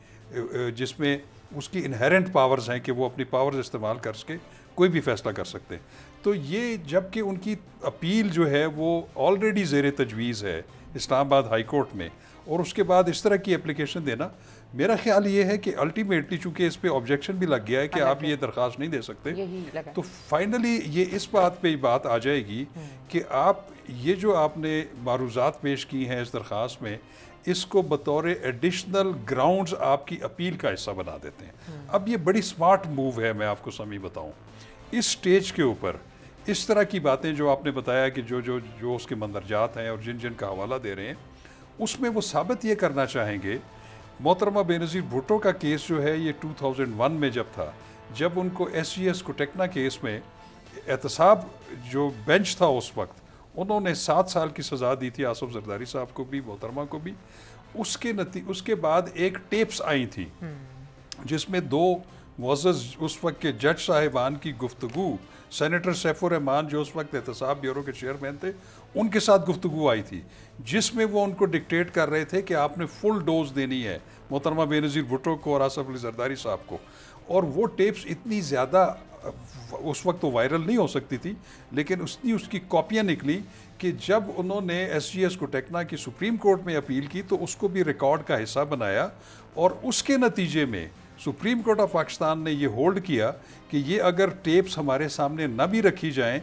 जिसमें उसकी इनहेरेंट पावर्स हैं कि वो अपनी पावर्स इस्तेमाल करके कोई भी फ़ैसला कर सकते हैं। तो ये जबकि उनकी अपील जो है वो ऑलरेडी ज़ेर तजवीज़ है इस्लामाबाद हाई कोर्ट में, और उसके बाद इस तरह की एप्लीकेशन देना, मेरा ख्याल ये है कि अल्टीमेटली चूँकि इस पे ऑब्जेक्शन भी लग गया है कि आप ये दरख्वास्त नहीं दे सकते, तो फाइनली ये इस बात पे बात आ जाएगी कि आप ये जो आपने मारूज़ात पेश की हैं इस दरख्वास्त में, इसको बतौर एडिशनल ग्राउंड्स आपकी अपील का हिस्सा बना देते हैं। अब ये बड़ी स्मार्ट मूव है, मैं आपको समी बताऊँ, इस स्टेज के ऊपर इस तरह की बातें जो आपने बताया कि जो उसके मंदरजात हैं और जिन जिन का हवाला दे रहे हैं, उसमें वो साबित ये करना चाहेंगे। मोहतरमा बेनज़ीर भुट्टो का केस जो है ये 2001 में जब था, जब उनको SGS कोटेकना केस में एहतसाब जो बेंच था उस वक्त, उन्होंने 7 साल की सज़ा दी थी आसिफ जरदारी साहब को भी, मोहतरमा को भी। उसके बाद एक टेप्स आई थी जिसमें 2 मुअज़्ज़ज़ उस वक्त के जज साहिबान की गुफ्तगू, सेनेटर सैफुर रहमान जो उस वक्त एहतसाब ब्यूरो के चेयरमैन थे, उनके साथ गुफ्तगू आई थी, जिसमें वो उनको डिक्टेट कर रहे थे कि आपने फुल डोज देनी है मोहतरमा बेनज़ीर भुट्टो को और आसिफ अली जरदारी साहब को। और वो टेप्स इतनी ज़्यादा उस वक्त तो वायरल नहीं हो सकती थी, लेकिन उसकी कॉपियाँ निकली कि जब उन्होंने SGS कोटेकना की सुप्रीम कोर्ट में अपील की तो उसको भी रिकॉर्ड का हिस्सा बनाया, और उसके नतीजे में सुप्रीम कोर्ट ऑफ पाकिस्तान ने ये होल्ड किया कि ये अगर टेप्स हमारे सामने न भी रखी जाएं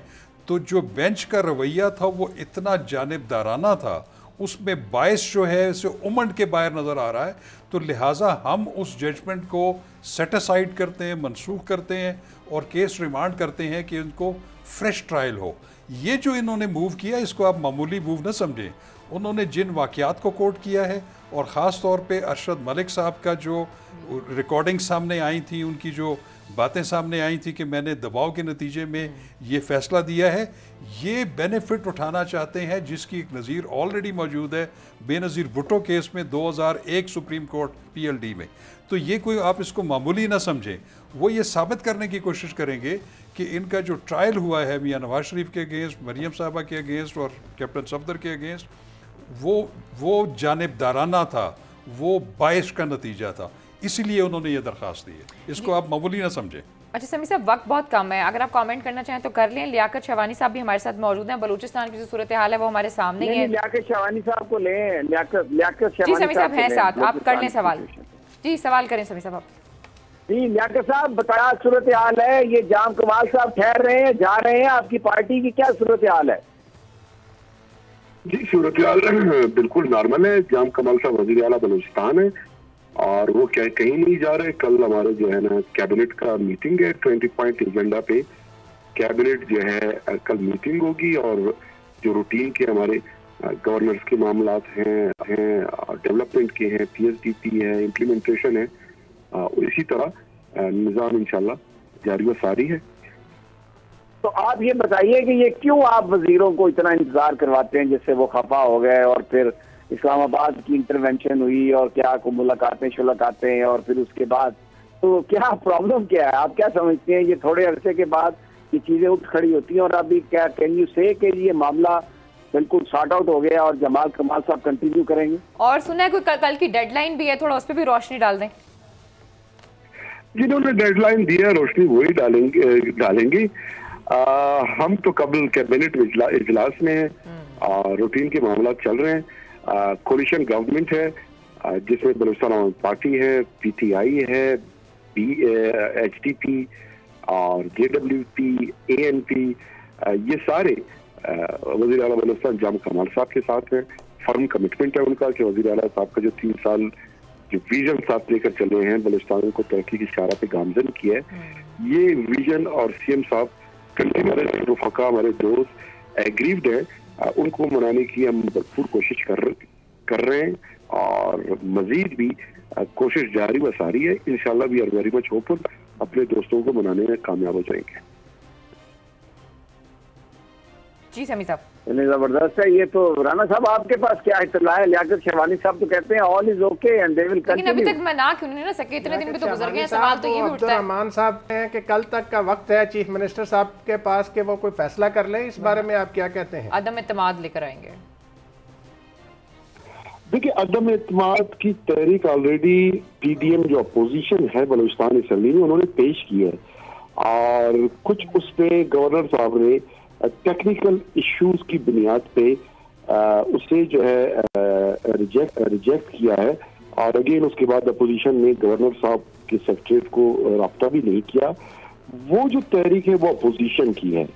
तो जो बेंच का रवैया था वो इतना जानिबदाराना था उसमें बायस जो है इसे उमंड के बाहर नज़र आ रहा है, तो लिहाजा हम उस जजमेंट को सेट असाइड करते हैं, मनसूख करते हैं और केस रिमांड करते हैं कि इनको फ्रेश ट्रायल हो। ये जो इन्होंने मूव किया इसको आप मामूली मूव न समझें। उन्होंने जिन वाक़यात को कोट किया है और ख़ास तौर पे अरशद मलिक साहब का जो रिकॉर्डिंग सामने आई थी, उनकी जो बातें सामने आई थी कि मैंने दबाव के नतीजे में ये फ़ैसला दिया है, ये बेनिफिट उठाना चाहते हैं जिसकी एक नज़ीर ऑलरेडी मौजूद है बेनज़ीर भुट्टो केस में 2001 सुप्रीम कोर्ट PLD में। तो ये कोई आप इसको मामूली ना समझें। वो ये साबित करने की कोशिश करेंगे कि इनका जो ट्रायल हुआ है मियां नवाज शरीफ के अगेंस्ट, मरियम साहबा के अगेंस्ट और कैप्टन सफदर के अगेंस्ट, वो जानिबदाराना था, वो बायस का नतीजा था, इसलिए उन्होंने ये दरख्वास्त दी है। इसको आप मामूली ना समझें। अच्छा समी साहब, वक्त बहुत कम है, अगर आप कमेंट करना चाहें तो कर लें। लियाकत शहवानी साहब भी हमारे साथ मौजूद हैं। बलूचिस्तान की जो सूरत हाल है वो हमारे सामने ही है। लियाकत शहवानी साहब को लें, लियाकत जी समी साहब हैं साथ, आप कर लें सवाल। जी सवाल करें समी साहब। जी लियाकत साहब, बताया सूरत हाल है, ये जाम कमाल साहब ठहर रहे हैं, जा रहे हैं, आपकी पार्टी की क्या सूरत हाल है? जी सूरत हाल बिल्कुल नॉर्मल है। जाम कमाल साहब वज़ीर आला बलूचिस्तान है और वो क्या कहीं नहीं जा रहे। कल हमारे जो है ना कैबिनेट का मीटिंग है, 20 पॉइंट एजेंडा पे कैबिनेट जो है कल मीटिंग होगी और जो रूटीन के हमारे गवर्नर्स के मामलात हैं, डेवलपमेंट के हैं, PSDP है, इम्प्लीमेंटेशन है, इसी तरह निज़ाम इंशाल्लाह जारी व सारी है। तो आप ये बताइए कि ये क्यों आप वजीरों को इतना इंतजार करवाते हैं जिससे वो खफा हो गए और फिर इस्लामाबाद की इंटरवेंशन हुई और क्या को मुलाकातें और फिर उसके बाद तो क्या प्रॉब्लम क्या है? आप क्या समझते हैं ये थोड़े अरसे के बाद ये चीजें उठ खड़ी होती हैं और अभी क्या कैन यू से कि ये मामला बिल्कुल सॉर्ट आउट हो गया और जमाल कमाल साहब कंटिन्यू करेंगे? और सुना है कोई कल की डेडलाइन भी है, थोड़ा उस पर भी रोशनी डाल दें। जिन्होंने डेडलाइन दिया रोशनी वही डालेंगे। हम तो कबल कैबिनेट इजलास में हैं और रूटीन के मामला चल रहे हैं। कोलिशन गवर्नमेंट है जिसमें बलूचिस्तान आवाम पार्टी है, PTI है, HDP और JWP, ANP, ये सारे वज़ीर आला बलूचिस्तान जाम कमाल साहब के साथ हैं। फर्म कमिटमेंट है उनका कि वज़ीर आला साहब का जो 3 साल जो विजन साथ लेकर चले हैं, बलूचिस्तान को तरक्की की शारा पे गामजन किया है, ये विजन और CM साहब हमारे रुफका, हमारे दोस्त एग्रीव्ड है, उनको मनाने की हम भरपूर कोशिश कर रहे हैं और मजीद भी कोशिश जारी व सारी है। इंशाल्लाह we are very much hopeful अपने दोस्तों को मनाने में कामयाब हो जाएंगे। जी समी साहब, जबरदस्त है। ये तो राना साहब आपके पास क्या इत्तला है? लियाकत शहवानी साहब तो कहते हैं all is okay and they will continue, लेकिन अभी तक मना क्यों नहीं ना सके? इतने दिन भी तो गुजर गए हैं। सवाल तो ये भी उठता है रहमान साहब हैं कि कल तक का वक्त है चीफ मिनिस्टर साहब के पास कि वो कोई फैसला कर लें, इस बारे में आप क्या कहते हैं? अदम इत्तेमाद लेकर आएंगे। देखिए अदम इत्तेमाद की तहरीक ऑलरेडी PDM जो अपोजिशन है बलूचिस्तान असम्बली में उन्होंने पेश की है और कुछ उस पे गवर्नर साहब ने टेक्निकल इश्यूज की बुनियाद पे उसे जो है रिजेक्ट किया है और अगेन उसके बाद अपोजिशन ने गवर्नर साहब के सेक्रेटरीट को राब्ता भी नहीं किया। वो जो तहरीक है वो अपोजिशन की है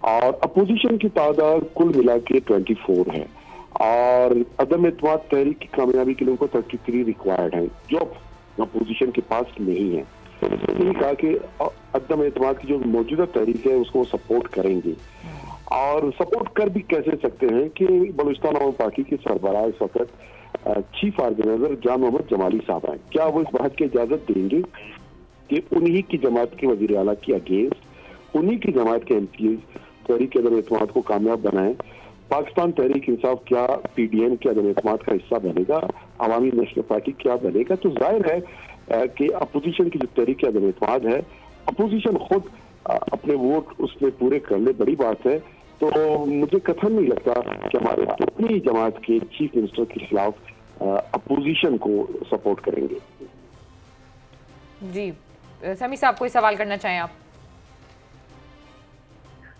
और अपोजिशन की तादाद कुल मिला के 24 है और अदम इत्तेमाद तहरीक की कामयाबी के लिए उनको 33 रिक्वायर्ड है जो अपोजिशन के पास नहीं है। तो उसने कहा कि अदम इत्तेमाद की जो मौजूदा तहरीक है उसको सपोर्ट करेंगे और सपोर्ट कर भी कैसे सकते हैं कि बलूचिस्तान आवाम पार्टी के सरबराह इस वक्त चीफ ऑर्गेनाइजर जान मोहम्मद जमाली साहब हैं। क्या वो इस बात की इजाजत देंगे कि उन्हीं की जमात के वजीर आला के अगेंस्ट उन्हीं की जमात के MPs तहरीक अदम इत्तेमाद को कामयाब बनाएं? पाकिस्तान तहरीक इंसाफ क्या PDM के अदम इत्तेमाद का हिस्सा बनेगा? अवामी नेशनल पार्टी क्या बनेगा? तो जाहिर है कि अपोजिशन की जो तहरीक अदम इत्तेमाद है, अपोजिशन खुद अपने वोट उसमें पूरे कर ले, बड़ी बात है। तो मुझे कथन नहीं लगता कि हमारे अपनी जमात के चीफ मिनिस्टर के खिलाफ अपोजिशन को सपोर्ट करेंगे। जी समी साहब, कोई सवाल करना चाहें आप?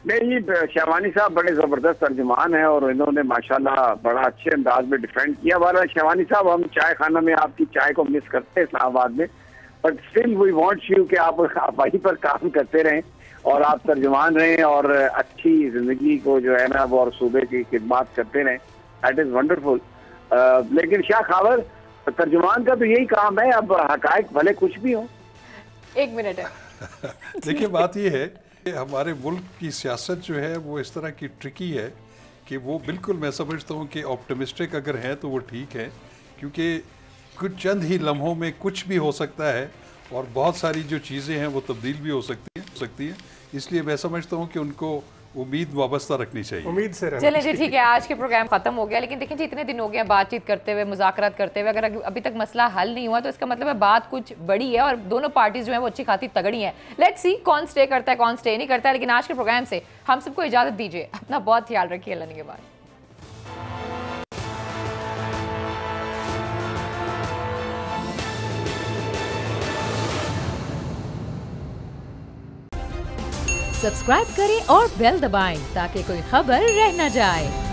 नहीं, शहवानी साहब बड़े जबरदस्त तर्जुमान हैं और इन्होंने माशाल्लाह बड़ा अच्छे अंदाज में डिफेंड किया। वाला शहवानी साहब, हम चाय खाना में आपकी चाय को मिस करते हैं इस्लामाबाद में, but still we want you कि आप वहीं पर काम करते रहें और आप तर्जुमान रहें और अच्छी जिंदगी को जो है ना वो और सूबे की खिदमत करते रहें। That is wonderful. लेकिन शाह खावर तर्जुमान का तो यही काम है, अब हकायक भले कुछ भी हो। 1 मिनट है। देखिए बात ये है कि हमारे मुल्क की सियासत जो है वो इस तरह की ट्रिकी है कि वो बिल्कुल, मैं समझता हूँ कि ऑप्टिमिस्टिक अगर है तो वो ठीक है, क्योंकि कुछ चंद ही लम्हों में कुछ भी हो सकता है और बहुत सारी जो चीज़ें हैं वो तब्दील भी हो सकती हैं। इसलिए मैं समझता हूँ कि उनको उम्मीद वाबस्ता रखनी चाहिए, उम्मीद से रहना चलें जी, ठीक है, आज के प्रोग्राम खत्म हो गया। लेकिन देखिए जी, इतने दिन हो गए बातचीत करते हुए, मुज़ाकरात करते हुए, अगर अभी तक मसला हल नहीं हुआ तो इसका मतलब है बात कुछ बड़ी है और दोनों पार्टीज जो है वो अच्छी खासी तगड़ी हैं। लेट्स सी कौन स्टे करता है कौन स्टे नहीं करता है। लेकिन आज के प्रोग्राम से हम सबको इजाज़त दीजिए, अपना बहुत ख्याल रखिए, अल्लाह के बाद। सब्सक्राइब करें और बेल दबाएं ताकि कोई खबर रह न जाए।